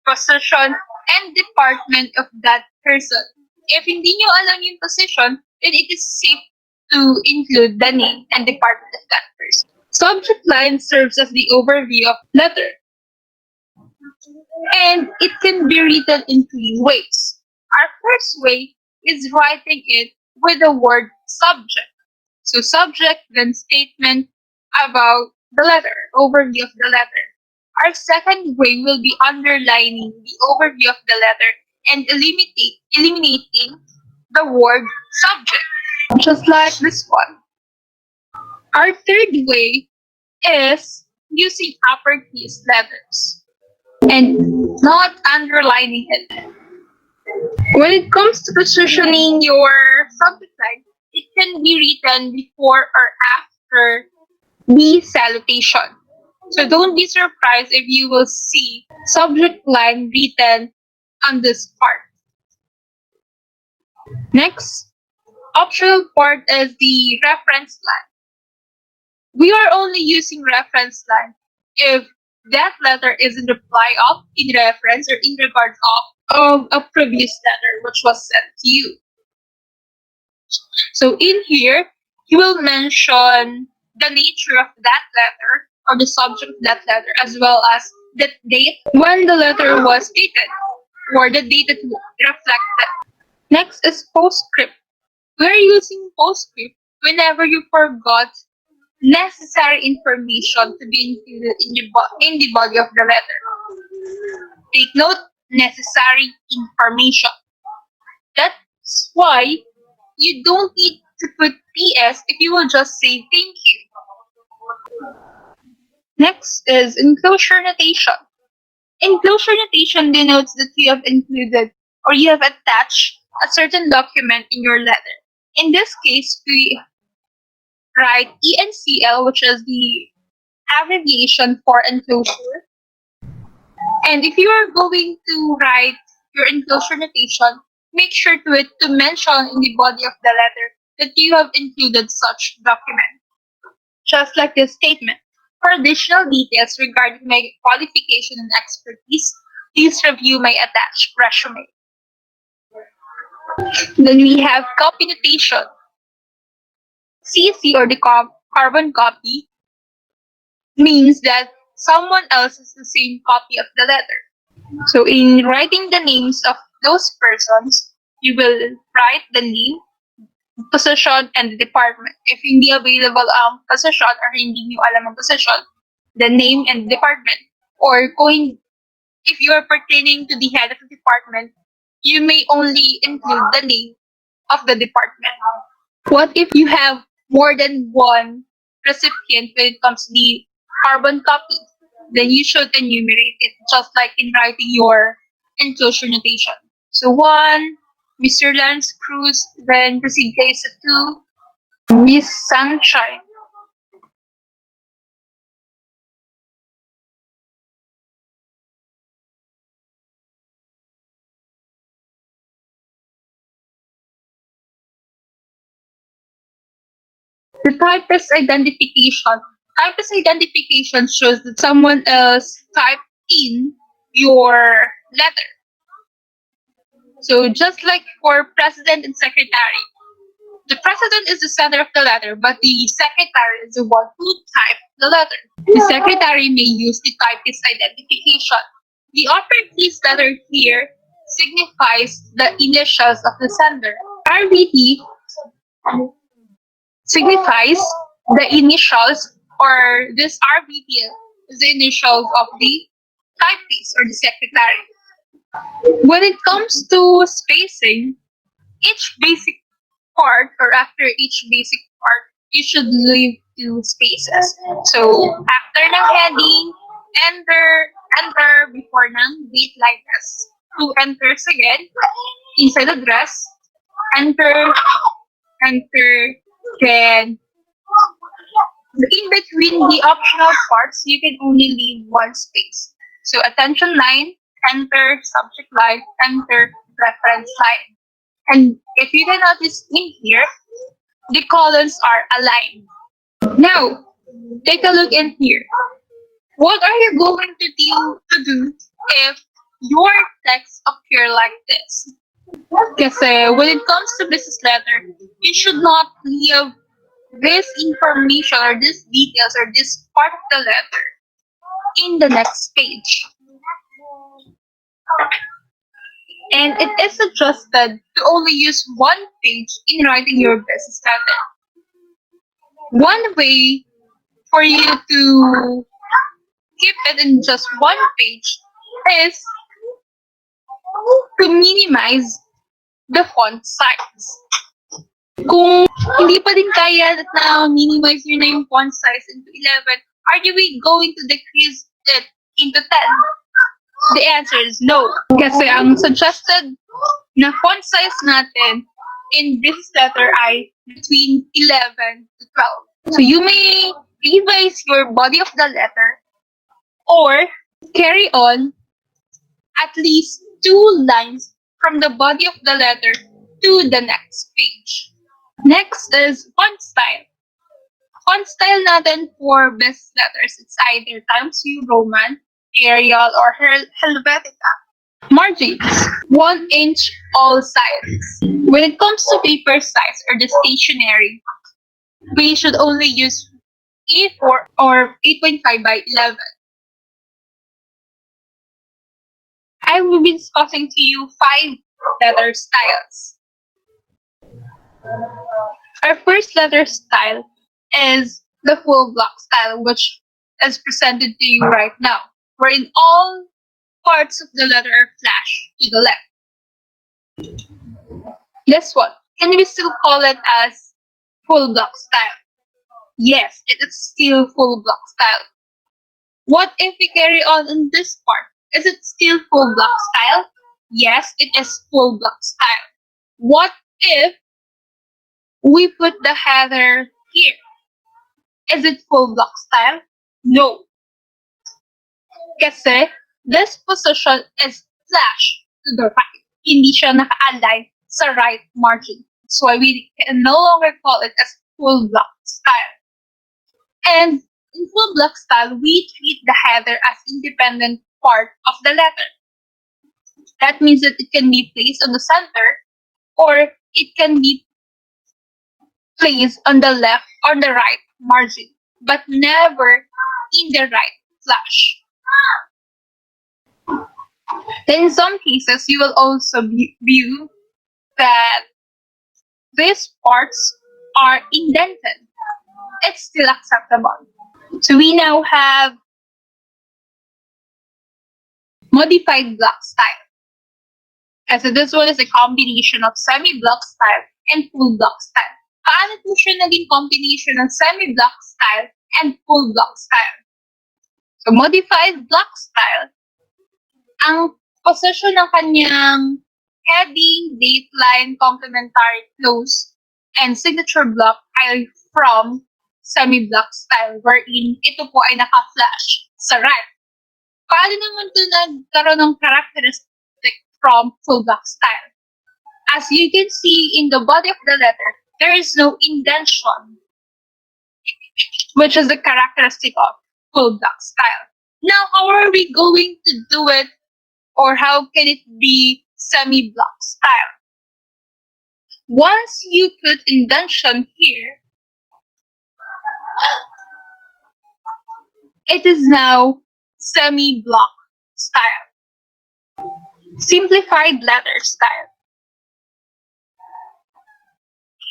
position, and department of that person. If hindi nyo alam yung position, then it is safe to include the name and department of that person. Subject line serves as the overview of letter. And it can be written in three ways. Our first way is writing it with the word subject. So subject, then statement about the letter, overview of the letter. Our second way will be underlining the overview of the letter and eliminating the word subject, just like this one. Our third way is using uppercase letters and not underlining it. When it comes to positioning your subject line, it can be written before or after the salutation. So don't be surprised if you will see subject line written on this part. Next, optional part is the reference line. We are only using reference line if that letter is in reply of, in reference, or in regards of a previous letter which was sent to you. So in here, you will mention the nature of that letter or the subject of that letter as well as the date when the letter was dated or the date it reflected. Next is postscript. We're using postscript whenever you forgot necessary information to be included in the body of the letter. Take note, necessary information. That's why you don't need to put PS if you will just say thank you. Next is enclosure notation. Enclosure notation denotes that you have included or you have attached a certain document in your letter. In this case, we write ENCL, which is the abbreviation for enclosure. And if you are going to write your enclosure notation, make sure to mention in the body of the letter that you have included such document, just like this statement. For additional details regarding my qualification and expertise, please review my attached resume. Then we have copy notation. CC, or the carbon copy, means that someone else has the same copy of the letter. So in writing the names of those persons, you will write the name, position, and the department. If hindi available ang position or hindi nyo alam ang position, the name and department. Or if you are pertaining to the head of the department, you may only include the name of the department. What if you have more than one recipient when it comes to the carbon copy? Then you should enumerate it just like in writing your enclosure notation. So one, Mr. Lance Cruz, then proceed kayo sa two, Miss Sunshine. The typist identification. Typist identification shows that someone else typed in your letter. So just like for president and secretary, the president is the center of the letter, but the secretary is the one who typed the letter. The secretary may use the typist identification. The uppercase letter here signifies the initials of the sender. RBT signifies the initials, or this RBT is the initials of the typist or the secretary. When it comes to spacing, each basic part, or after each basic part, you should leave two spaces. So after ng heading, enter before ng date line S. Two enters again, inside address, enter, then in between the optional parts, you can only leave one space. So attention line, enter, subject line, enter, reference line. And if you can notice in here, the columns are aligned. Now, take a look in here. What are you going to do if your text appear like this? Kasi when it comes to business letter, you should not leave this information or these details or this part of the letter in the next page. And it is suggested to only use one page in writing your business letter. One way for you to keep it in just one page is to minimize the font size. Kung hindi pa din kaya na minimize nyo na yung font size into 11, are you going to decrease it into 10? The answer is no. Kasi ang suggested na font size natin in this letter ay between 11 to 12. So you may revise your body of the letter or carry on at least 2 lines from the body of the letter to the next page. Next is font style. Font style natin for business letters, it's either Times New Roman, Arial, or Helvetica. Margins, 1 inch all sides. When it comes to paper size or the stationery, we should only use A4 or 8.5 by 11. I will be discussing to you 5 letter styles. Our first letter style is the full block style, which is presented to you right now, wherein all parts of the letter are flashed to the left. This one, can we still call it as full block style? Yes, it is still full block style. What if we carry on in this part? Is it still full block style? Yes, it is full block style. What if we put the header here? Is it full block style? No. Kasi this position is flash to the right. Hindi siya naka-align sa right margin. So we can no longer call it as full block style. And in full block style, we treat the header as independent part of the letter. That means that it can be placed on the center or it can be placed on the left or the right margin, but never in the right flash. Then in some cases, you will also view that these parts are indented. It's still acceptable. So we now have modified block style. And so this one is a combination of semi-block style and full block style. Paano po siya naging combination ng semi-block style and full block style? So modified block style, ang position ng kanyang heading, dateline, complementary close, and signature block ay from semi-block style wherein ito po ay naka-flash sa right. Paano naman ito nagkaroon ng characteristic from full block style? As you can see in the body of the letter, there is no indentation, which is the characteristic of full block style. Now, how are we going to do it, or how can it be semi-block style? Once you put indentation here, it is now semi-block style. Simplified letter style.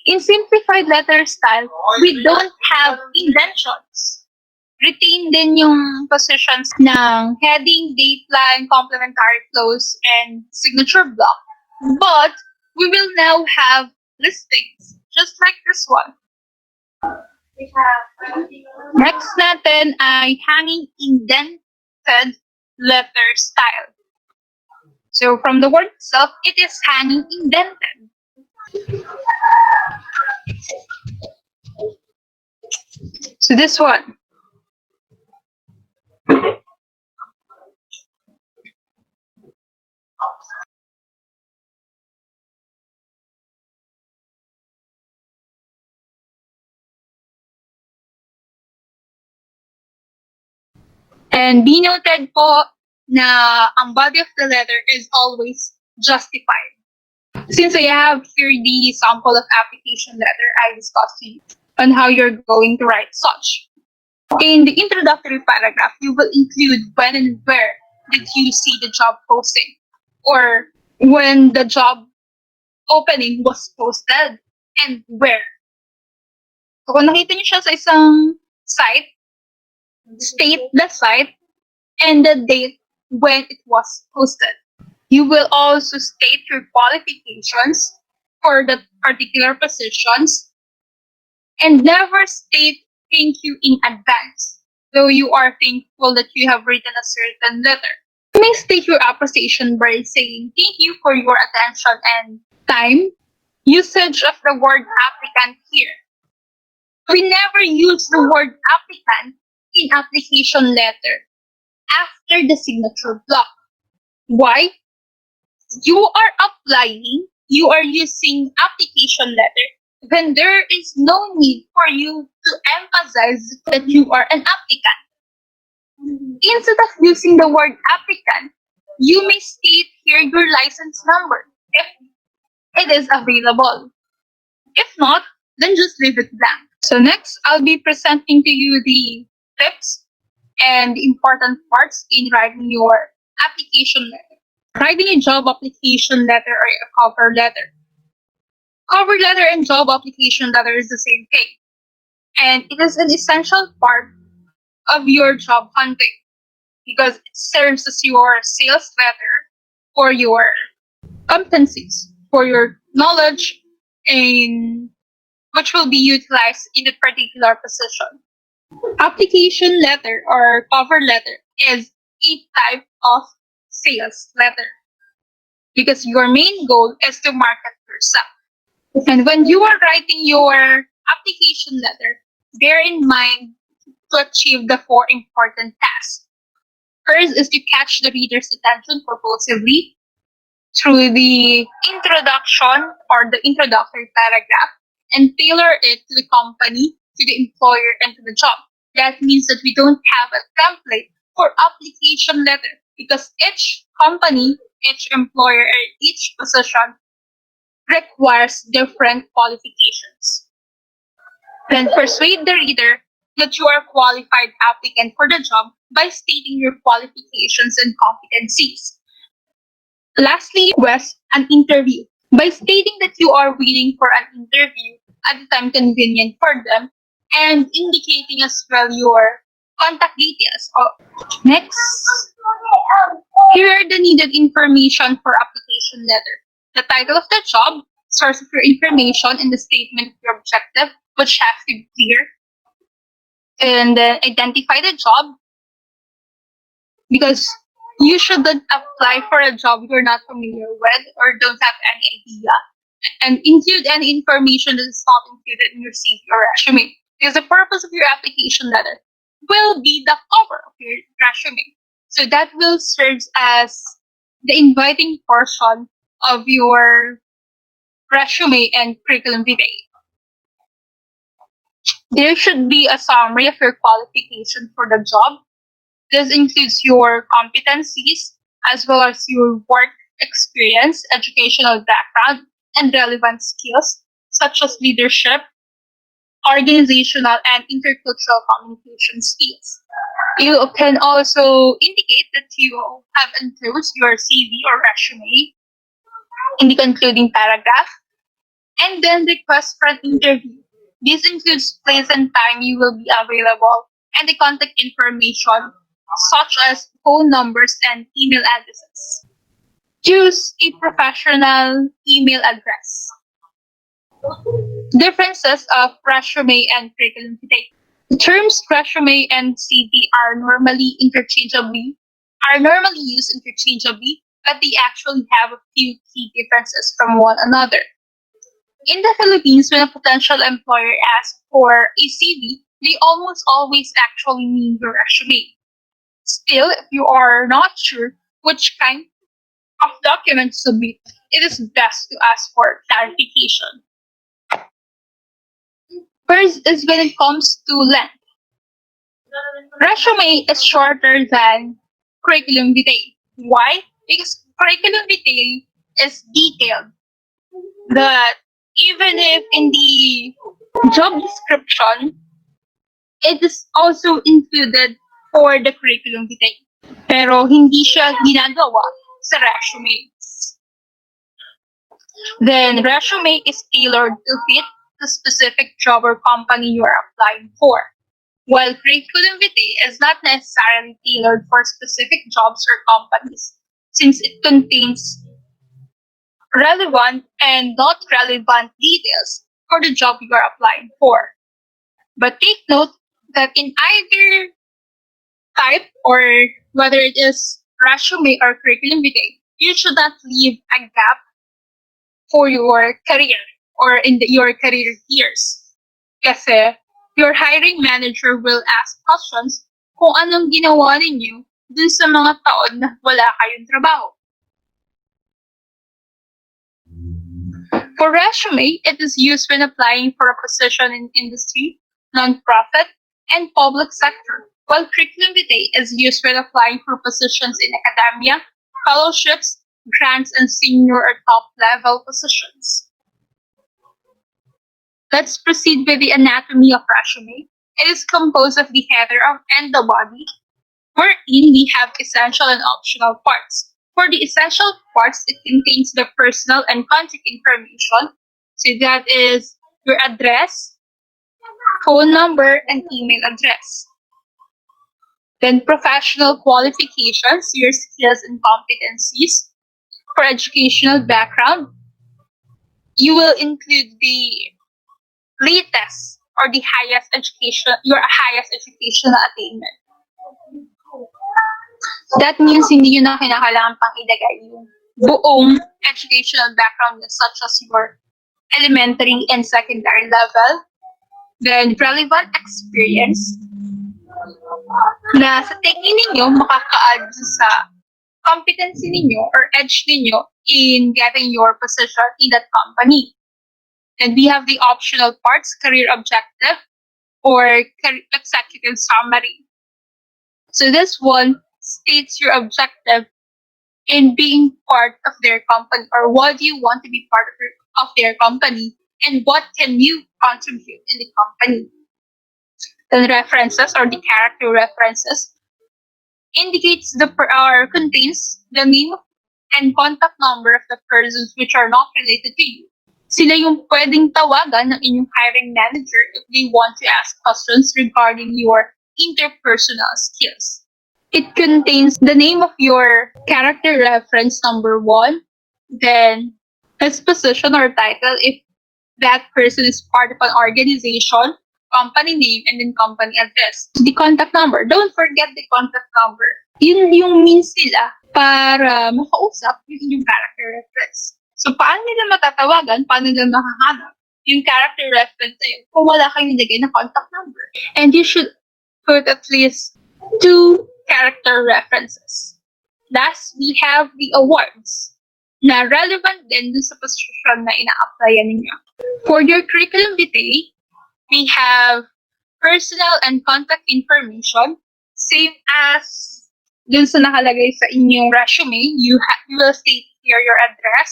In simplified letter style, we don't have indentions. Retain din yung positions ng heading, dateline, complementary close, and signature block. But we will now have listings, just like this one. Next natin ay hanging indented letter style. So from the word itself, it is hanging indented. So this one. And be noted po na ang body of the letter is always justified. Since I have here the sample of application letter I discussed to you on how you're going to write such. In the introductory paragraph, you will include when and where did you see the job posting, or when the job opening was posted, and where. So kung nakita niyo siya sa isang site, state the site and the date when it was posted. You will also state your qualifications for the particular positions and never state thank you in advance, though you are thankful that you have written a certain letter. You may state your appreciation by saying thank you for your attention and time. Usage of the word applicant here. We never use the word applicant in application letter after the signature block. Why? You are applying, you are using application letter, then there is no need for you to emphasize that you are an applicant. Instead of using the word applicant, you may state here your license number if it is available. If not, then just leave it blank. So next, I'll be presenting to you the tips and the important parts in writing your application letter. Writing a job application letter or a cover letter. Cover letter and job application letter is the same thing. and it is an essential part of your job hunting because it serves as your sales letter for your competencies, for your knowledge, in which will be utilized in that particular position. Application letter or cover letter is a type of sales letter because your main goal is to market yourself. And when you are writing your application letter, bear in mind to achieve the four important tasks. First is to catch the reader's attention propulsively through the introduction or the introductory paragraph and tailor it to the company, to the employer, and to the job. That means that we don't have a template for application letter because each company, each employer, or each position requires different qualifications. Then persuade the reader that you are a qualified applicant for the job by stating your qualifications and competencies. Lastly, request an interview by stating that you are waiting for an interview at the time convenient for them and indicating as well your contact details. Next, here are the needed information for application letter. The title of the job, source of your information, and the statement of your objective, which has to be clear. And then identify the job because you shouldn't apply for a job you're not familiar with or don't have any idea. And include any information that is not included in your CV or resume. Because the purpose of your application letter will be the cover of your resume. So that will serve as the inviting portion of your resume and curriculum vitae. There should be a summary of your qualification for the job. This includes your competencies as well as your work experience, educational background, and relevant skills such as leadership, organizational, and intercultural communication skills. You can also indicate that you have enclosed your CV or resume in the concluding paragraph and then request for an interview. This includes place and time you will be available and the contact information such as phone numbers and email addresses. Choose a professional email address. Differences of resume and curriculum vitae. The terms resume and CV are normally used interchangeably, but they actually have a few key differences from one another. In the Philippines, when a potential employer asks for a CV, they almost always actually mean your resume. Still, if you are not sure which kind of document to submit, it is best to ask for clarification. First is when it comes to length. Resume is shorter than curriculum vitae. Why? Because curriculum vitae is detailed. That even if in the job description, it is also included for the curriculum vitae. Pero hindi siya ginagawa sa resume. Then resume is tailored to fit the specific job or company you are applying for. While curriculum vitae is not necessarily tailored for specific jobs or companies, since it contains relevant and not relevant details for the job you are applying for. But take note that in either type or whether it is resume or curriculum vitae, you should not leave a gap for your career or in your career years. Kasi your hiring manager will ask questions kung anong ginawa ninyo dun sa mga taon na wala kayong trabaho. For resume, it is used when applying for a position in industry, nonprofit, and public sector, while curriculum vitae is used when applying for positions in academia, fellowships, grants, and senior or top level positions. Let's proceed with the anatomy of resume. It is composed of the header and the body, wherein we have essential and optional parts. For the essential parts, it contains the personal and contact information. So that is your address, phone number, and email address. Then professional qualifications, your skills and competencies. For educational background, you will include the latest or the highest education, your highest educational attainment. That means hindi yun na kinakailangan pang ilagay yung buong educational background such as your elementary and secondary level. Then relevant experience na sa tingin ninyo makaka-add sa competency ninyo or edge ninyo in getting your position in that company. And we have the optional parts, career objective or executive summary. So this one states your objective in being part of their company, or what do you want to be part of their company, and what can you contribute in the company. Then references or the character references indicates or contains the name and contact number of the persons which are not related to you. Sila yung pwedeng tawagan ng inyong hiring manager if they want to ask questions regarding your interpersonal skills. It contains the name of your character reference number 1, then his position or title if that person is part of an organization, company name, and then company address. The contact number. Don't forget the contact number. Yun yung means nila para makausap yung inyong character reference. So, paano nila matatawagan? Paano nila makahanap yung character reference na yun kung wala kayong nilagay na contact number? And you should put at least 2 character references. Last, we have the awards na relevant din dun sa position na ina-applyan ninyo. For your curriculum vitae, we have personal and contact information, same as dun sa nakalagay sa inyong resume. You will state here your address,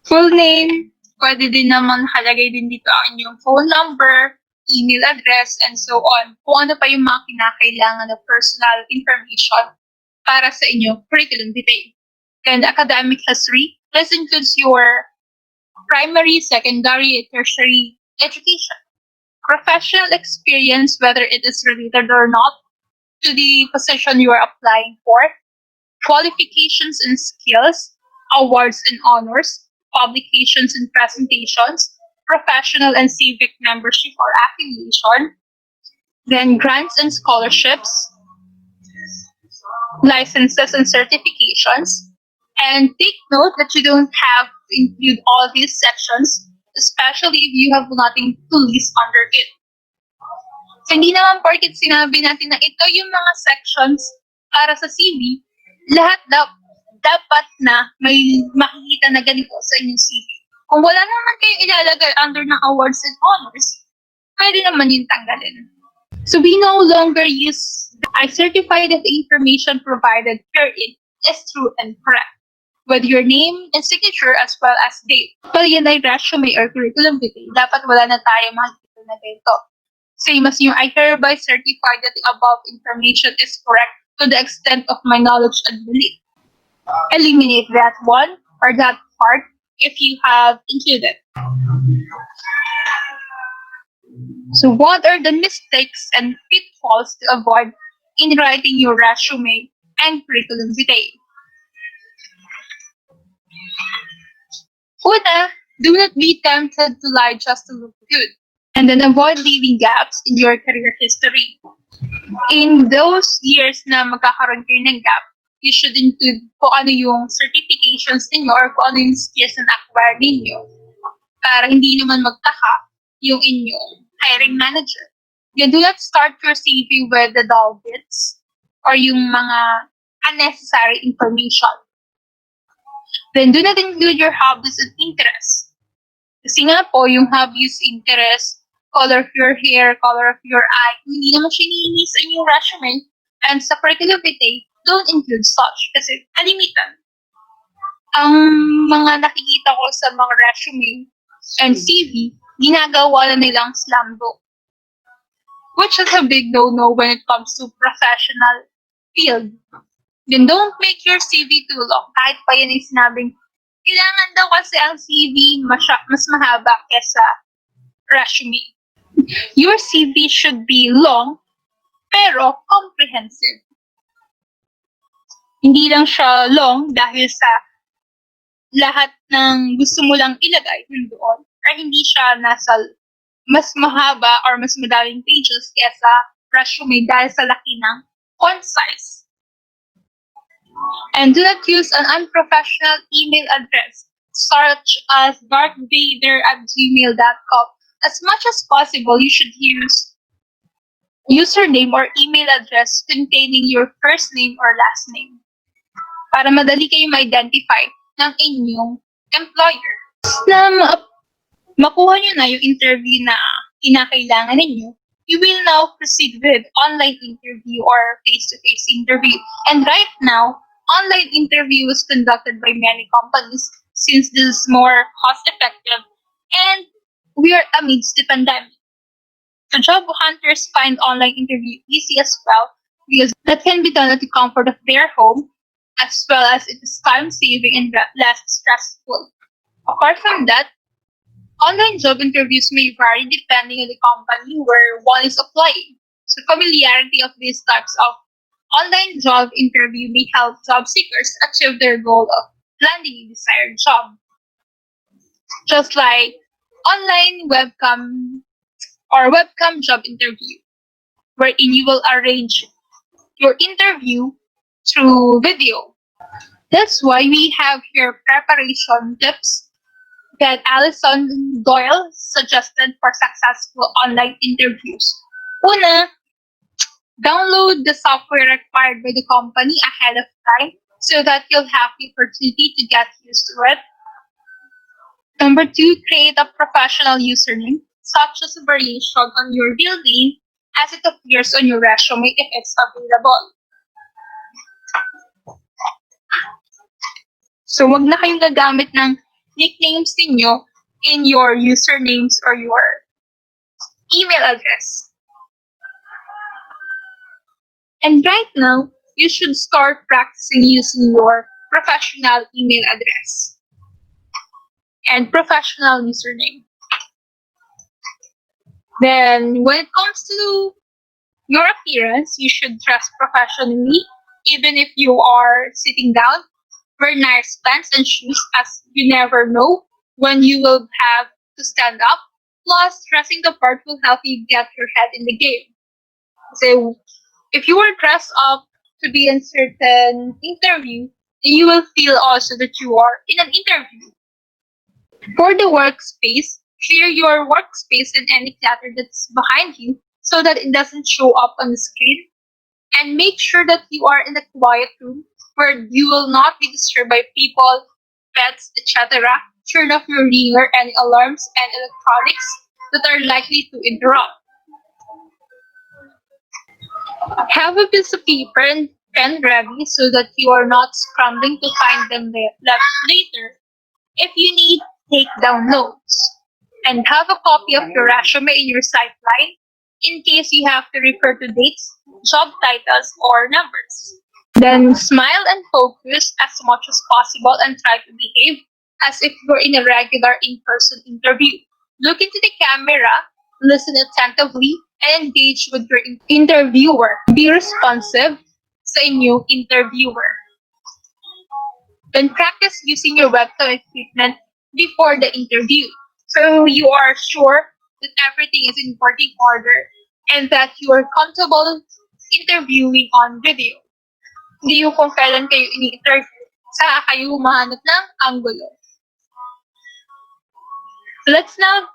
full name, pwede din naman nakalagay din dito ang inyong phone number, email address, and so on. Kung ano pa yung mga kinakailangan na personal information para sa inyong curriculum vitae. And academic history, this includes your primary, secondary, tertiary education. Professional experience, whether it is related or not to the position you are applying for. Qualifications and skills, awards and honors, publications and presentations, professional and civic membership or affiliation, then grants and scholarships, licenses and certifications. And take note that you don't have to include all these sections, especially if you have nothing to list under it. So, hindi naman porket sinabi natin na ito yung mga sections para sa CV, lahat dapat na may makikita na ganito sa inyong CV. Kung wala naman kayo ilalagay under ng awards and honors, pwede naman yung tanggalin. So we no longer use, I certify that the information provided herein is true and correct, with your name and signature as well as date. Pag yan ay resume or curriculum vitae, dapat wala na tayo makikita na ganito. Same as yung I hereby certify that the above information is correct to the extent of my knowledge and belief. Eliminate that one or that part if you have included. So what are the mistakes and pitfalls to avoid in writing your resume and curriculum vitae? Una, do not be tempted to lie just to look good. And then avoid leaving gaps in your career history. In those years na magkakaroon kayo ng gap, you should include kung ano yung certifications ninyo or kung ano yung skills na acquire ninyo para hindi naman magtaka yung inyong hiring manager. Then do not start your CV with the dull bits or yung mga unnecessary information. Then do not include your hobbies and interests. Kasi nga po, yung hobbies, interests, color of your hair, color of your eye, hindi naman siya hinihingi sa inyong resume. And sa curriculum vitae, don't include such kasi kalimitan. Ang mga nakikita ko sa mga resume and CV, ginagawa na nilang slam book. Which is a big no-no when it comes to professional field. Then don't make your CV too long. Kahit pa yan ay sinabing, kailangan daw kasi ang CV mas mahaba kesa resume. Your CV should be long pero comprehensive. Hindi lang siya long dahil sa lahat ng gusto mo lang ilagay doon. Or hindi siya nasa mas mahaba or mas madaming pages kesa resume dahil sa laki ng font size. And do not use an unprofessional email address such as darthvader@gmail.com. As much as possible, you should use username or email address containing your first name or last name para madali kayo ma-identify ng inyong employer. Na makuha nyo na yung interview na kinakailangan ninyo, you will now proceed with online interview or face-to-face interview. And right now, online interview is conducted by many companies since this is more cost-effective and we are amidst the pandemic. So job hunters find online interview easy as well because that can be done at the comfort of their home as well as it is time-saving and less stressful. Apart from that, online job interviews may vary depending on the company where one is applying. So familiarity of these types of online job interview may help job seekers achieve their goal of landing a desired job. Just like online webcam or webcam job interview, wherein you will arrange your interview through video. That's why we have here preparation tips that Alison Doyle suggested for successful online interviews. Una, download the software required by the company ahead of time so that you'll have the opportunity to get used to it. Number two, create a professional username, such as a variation on your real name as it appears on your resume if it's available. So, wag na kayong gagamit ng nicknames ninyo in your usernames or your email address. And right now, you should start practicing using your professional email address and professional username. Then, when it comes to your appearance, you should dress professionally, even if you are sitting down. Wear nice pants and shoes as you never know when you will have to stand up. Plus, dressing the part will help you get your head in the game. So, if you are dressed up to be in certain interview, then you will feel also that you are in an interview. For the workspace, clear your workspace and any clutter that's behind you so that it doesn't show up on the screen. And make sure that you are in a quiet room where you will not be disturbed by people, pets, etc. Turn off your ringer and alarms and electronics that are likely to interrupt. Have a piece of paper and pen ready so that you are not scrambling to find them left later. If you need, take down notes. And have a copy of your resume in your sideline in case you have to refer to dates, job titles, or numbers. Then smile and focus as much as possible and try to behave as if you're in a regular in-person interview. Look into the camera, listen attentively, and engage with your interviewer. Be responsive sa inyong interviewer. Then practice using your webcam equipment before the interview. So you are sure that everything is in working order and that you are comfortable interviewing on video. Hindi yung kung kailan kayo ini-interview, saka kayo humahanap ng angulo. Let's now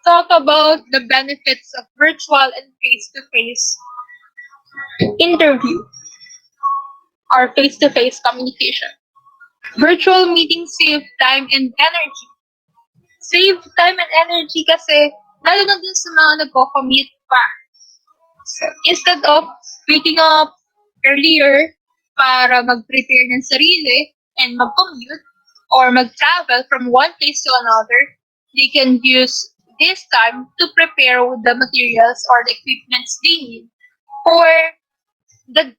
talk about the benefits of virtual and face-to-face interview or face-to-face communication. Virtual meetings save time and energy. Save time and energy kasi lalo na dun sa mga nagko-commute pa. So, instead of waking up earlier para mag-prepare ng sarili and mag-commute or mag-travel from one place to another, they can use this time to prepare the materials or the equipments they need for the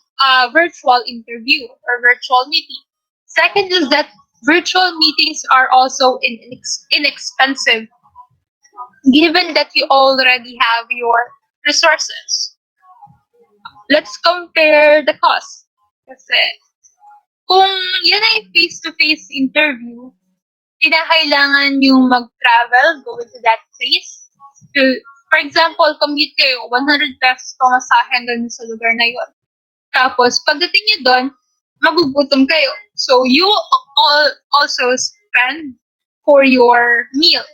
virtual interview or virtual meeting. Second is that virtual meetings are also inexpensive. given that you already have your resources. Let's compare the cost. Kasi kung yan ay face-to-face interview, kinakailangan yung mag-travel, go to that place. To, for example, commute kayo, 100 pesos pamasahe hanggang sa lugar na yon. Tapos, pagdating nyo doon, magugutom kayo. So, you also spend for your meal.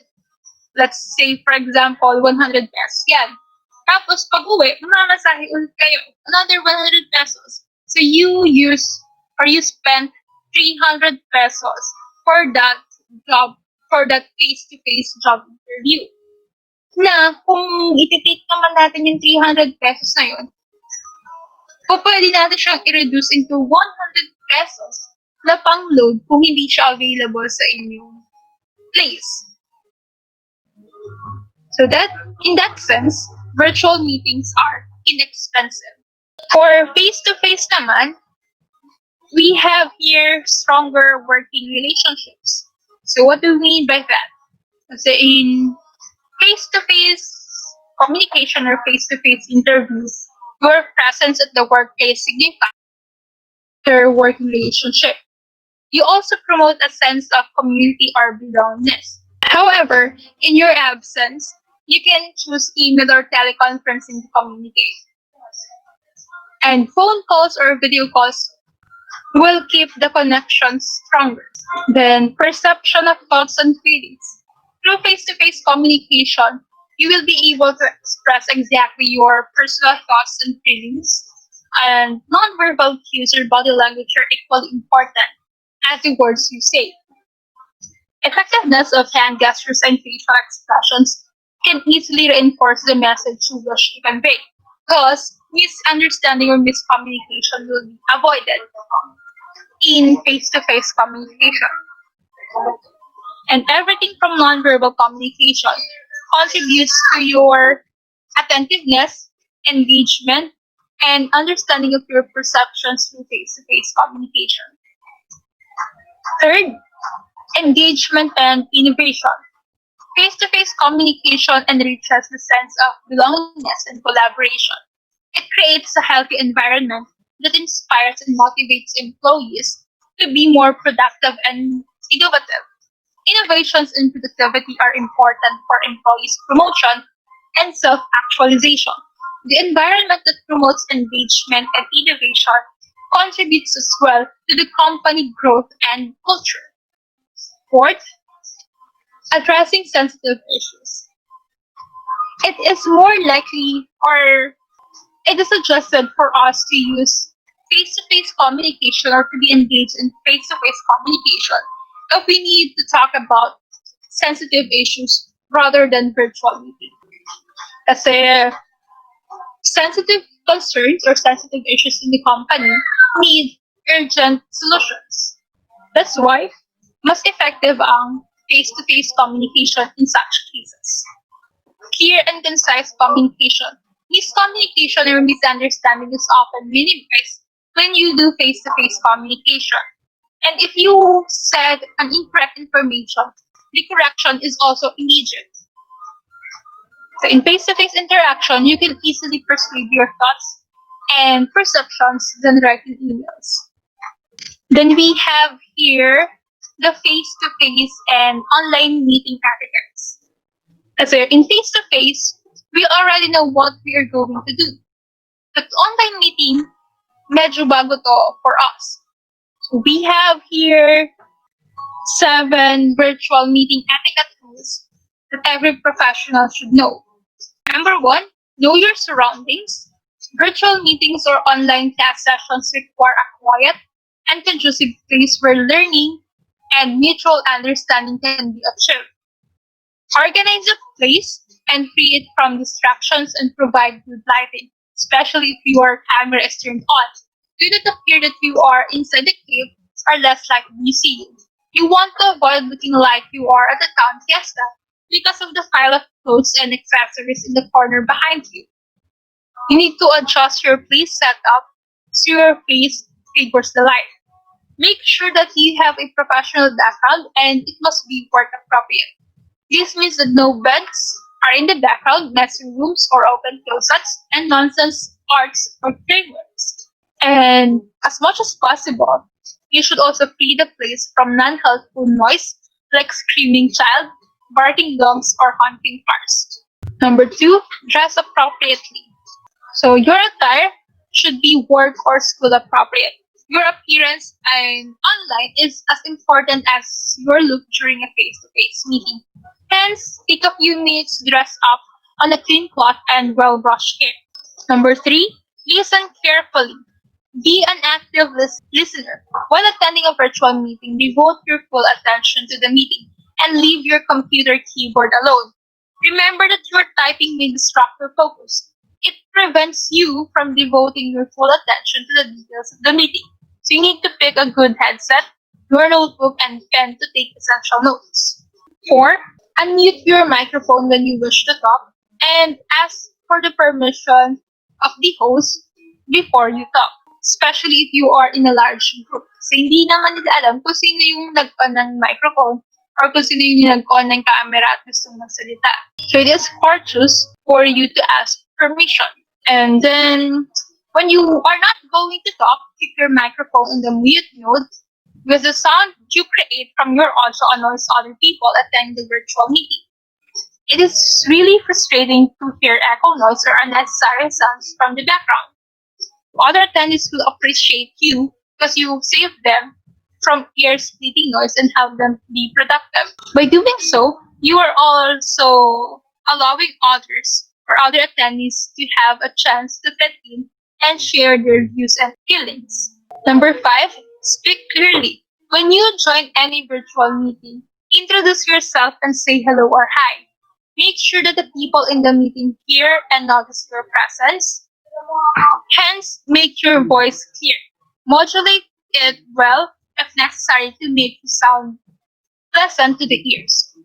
Let's say, for example, 100 pesos. Yan. Tapos, pag uwi, mamamasahe ulit kayo. Another 100 pesos. So, you spent 300 pesos for that job, for that face-to-face job interview. Na, kung iti-take naman natin yung 300 pesos na yun, pwede natin siyang i-reduce into 100 pesos na pang-load kung hindi siya available sa inyong place. So that, in that sense, virtual meetings are inexpensive. For face-to-face naman, we have here stronger working relationships. So what do we mean by that? Kasi in face-to-face communication or face-to-face interviews, your presence at the workplace signifies their working relationship. You also promote a sense of community or belongingness. However, in your absence, you can choose email or teleconferencing to communicate. And phone calls or video calls will keep the connection stronger. Then, perception of thoughts and feelings. Through face-to-face communication, you will be able to express exactly your personal thoughts and feelings. And nonverbal cues or body language are equally important as the words you say. Effectiveness of hand gestures and facial expressions can easily reinforce the message you wish to convey. Thus, misunderstanding or miscommunication will be avoided in face-to-face communication. And everything from nonverbal communication contributes to your attentiveness, engagement, and understanding of your perceptions through face-to-face communication. Third, engagement and innovation. Face-to-face communication enriches the sense of belongingness and collaboration. It creates a healthy environment that inspires and motivates employees to be more productive and innovative. Innovations in productivity are important for employees' promotion and self-actualization. The environment that promotes engagement and innovation contributes as well to the company growth and culture. Fourth, addressing sensitive issues. It is more likely or it is suggested for us to use face-to-face communication or to be engaged in face-to-face communication if we need to talk about sensitive issues rather than virtual meeting. Kasi sensitive concerns or sensitive issues in the company need urgent solutions. That's why mas effective ang face-to-face communication in such cases. Clear and concise communication. Miscommunication or misunderstanding is often minimized when you do face-to-face communication. And if you said an incorrect information, the correction is also immediate. So in face-to-face interaction, you can easily perceive your thoughts and perceptions than writing emails. Then we have here the face-to-face and online meeting etiquettes. Kasi in face-to-face, we already know what we are going to do. But online meeting, medyo bago to for us. So we have here 7 virtual meeting etiquette rules that every professional should know. Number 1, know your surroundings. Virtual meetings or online class sessions require a quiet and conducive place where learning and mutual understanding can be achieved. Organize the place and free it from distractions and provide good lighting, especially if your camera is turned on. Do not appear that you are inside the cave or less likely to see you. You want to avoid looking like you are at a town fiesta because of the pile of clothes and accessories in the corner behind you. You need to adjust your place setup so your face favors the light. Make sure that you have a professional background and it must be work appropriate. This means that no beds, are in the background messy rooms or open closets and nonsense arts or frameworks. And as much as possible, you should also free the place from non-helpful noise like screaming child, barking dogs, or honking cars. Number two, dress appropriately. So your attire should be work or school appropriate. Your appearance and online is as important as your look during a face-to-face meeting. Hence, take a few minutes to dress up on a clean cloth and well-brushed hair. Number three, listen carefully. Be an active listener. While attending a virtual meeting, devote your full attention to the meeting and leave your computer keyboard alone. Remember that your typing may distract your focus. It prevents you from devoting your full attention to the details of the meeting. So you need to pick a good headset, your notebook, and pen to take essential notes. 4. Unmute your microphone when you wish to talk and ask for the permission of the host before you talk, especially if you are in a large group. Kasi hindi naman nila alam kung sino yung nag-on ng microphone or kung sino yung nag-on ng camera at gustong magsalita. So it is courteous for you to ask permission. And then, when you are not going to talk, keep your microphone in the mute mode because the sound you create from your audio annoys other people attending the virtual meeting. It is really frustrating to hear echo noise or unnecessary sounds from the background. Other attendees will appreciate you because you save them from ear-splitting noise and help them be productive. By doing so, you are also allowing others or other attendees to have a chance to fit in and share their views and feelings. Number 5, speak clearly. When you join any virtual meeting, introduce yourself and say hello or hi. Make sure that the people in the meeting hear and notice your presence. Hence, make your voice clear. Modulate it well if necessary to make you sound pleasant to the ears.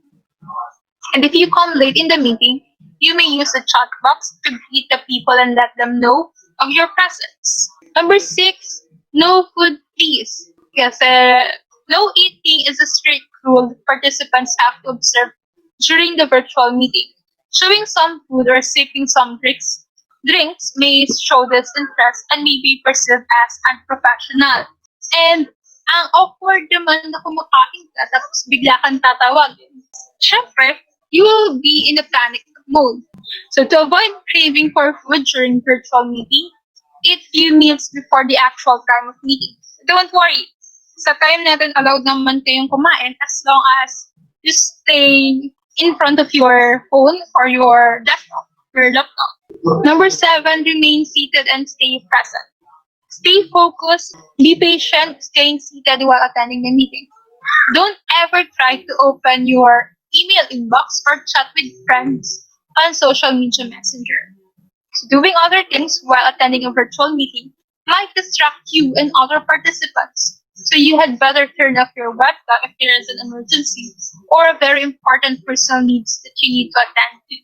And if you come late in the meeting, you may use the chat box to greet the people and let them know of your presence. Number 6, no food please. Yes, no eating is a strict rule participants have to observe during the virtual meeting. Showing some food or sipping some drinks may show disinterest and may be perceived as unprofessional. And ang awkward naman na kumakain ka tapos bigla kang tatawagin. Syempre, you will be in a panic mode. So to avoid craving for food during virtual meeting, eat few meals before the actual time of meeting. Don't worry. Sa time natin, allowed naman kayong kumain as long as you stay in front of your phone or your desktop, your laptop. Number 7, remain seated and stay present. Stay focused, be patient, staying seated while attending the meeting. Don't ever try to open your email inbox or chat with friends on social media messenger. So doing other things while attending a virtual meeting might distract you and other participants. So you had better turn off your webcam if there is an emergency or a very important personal needs that you need to attend to.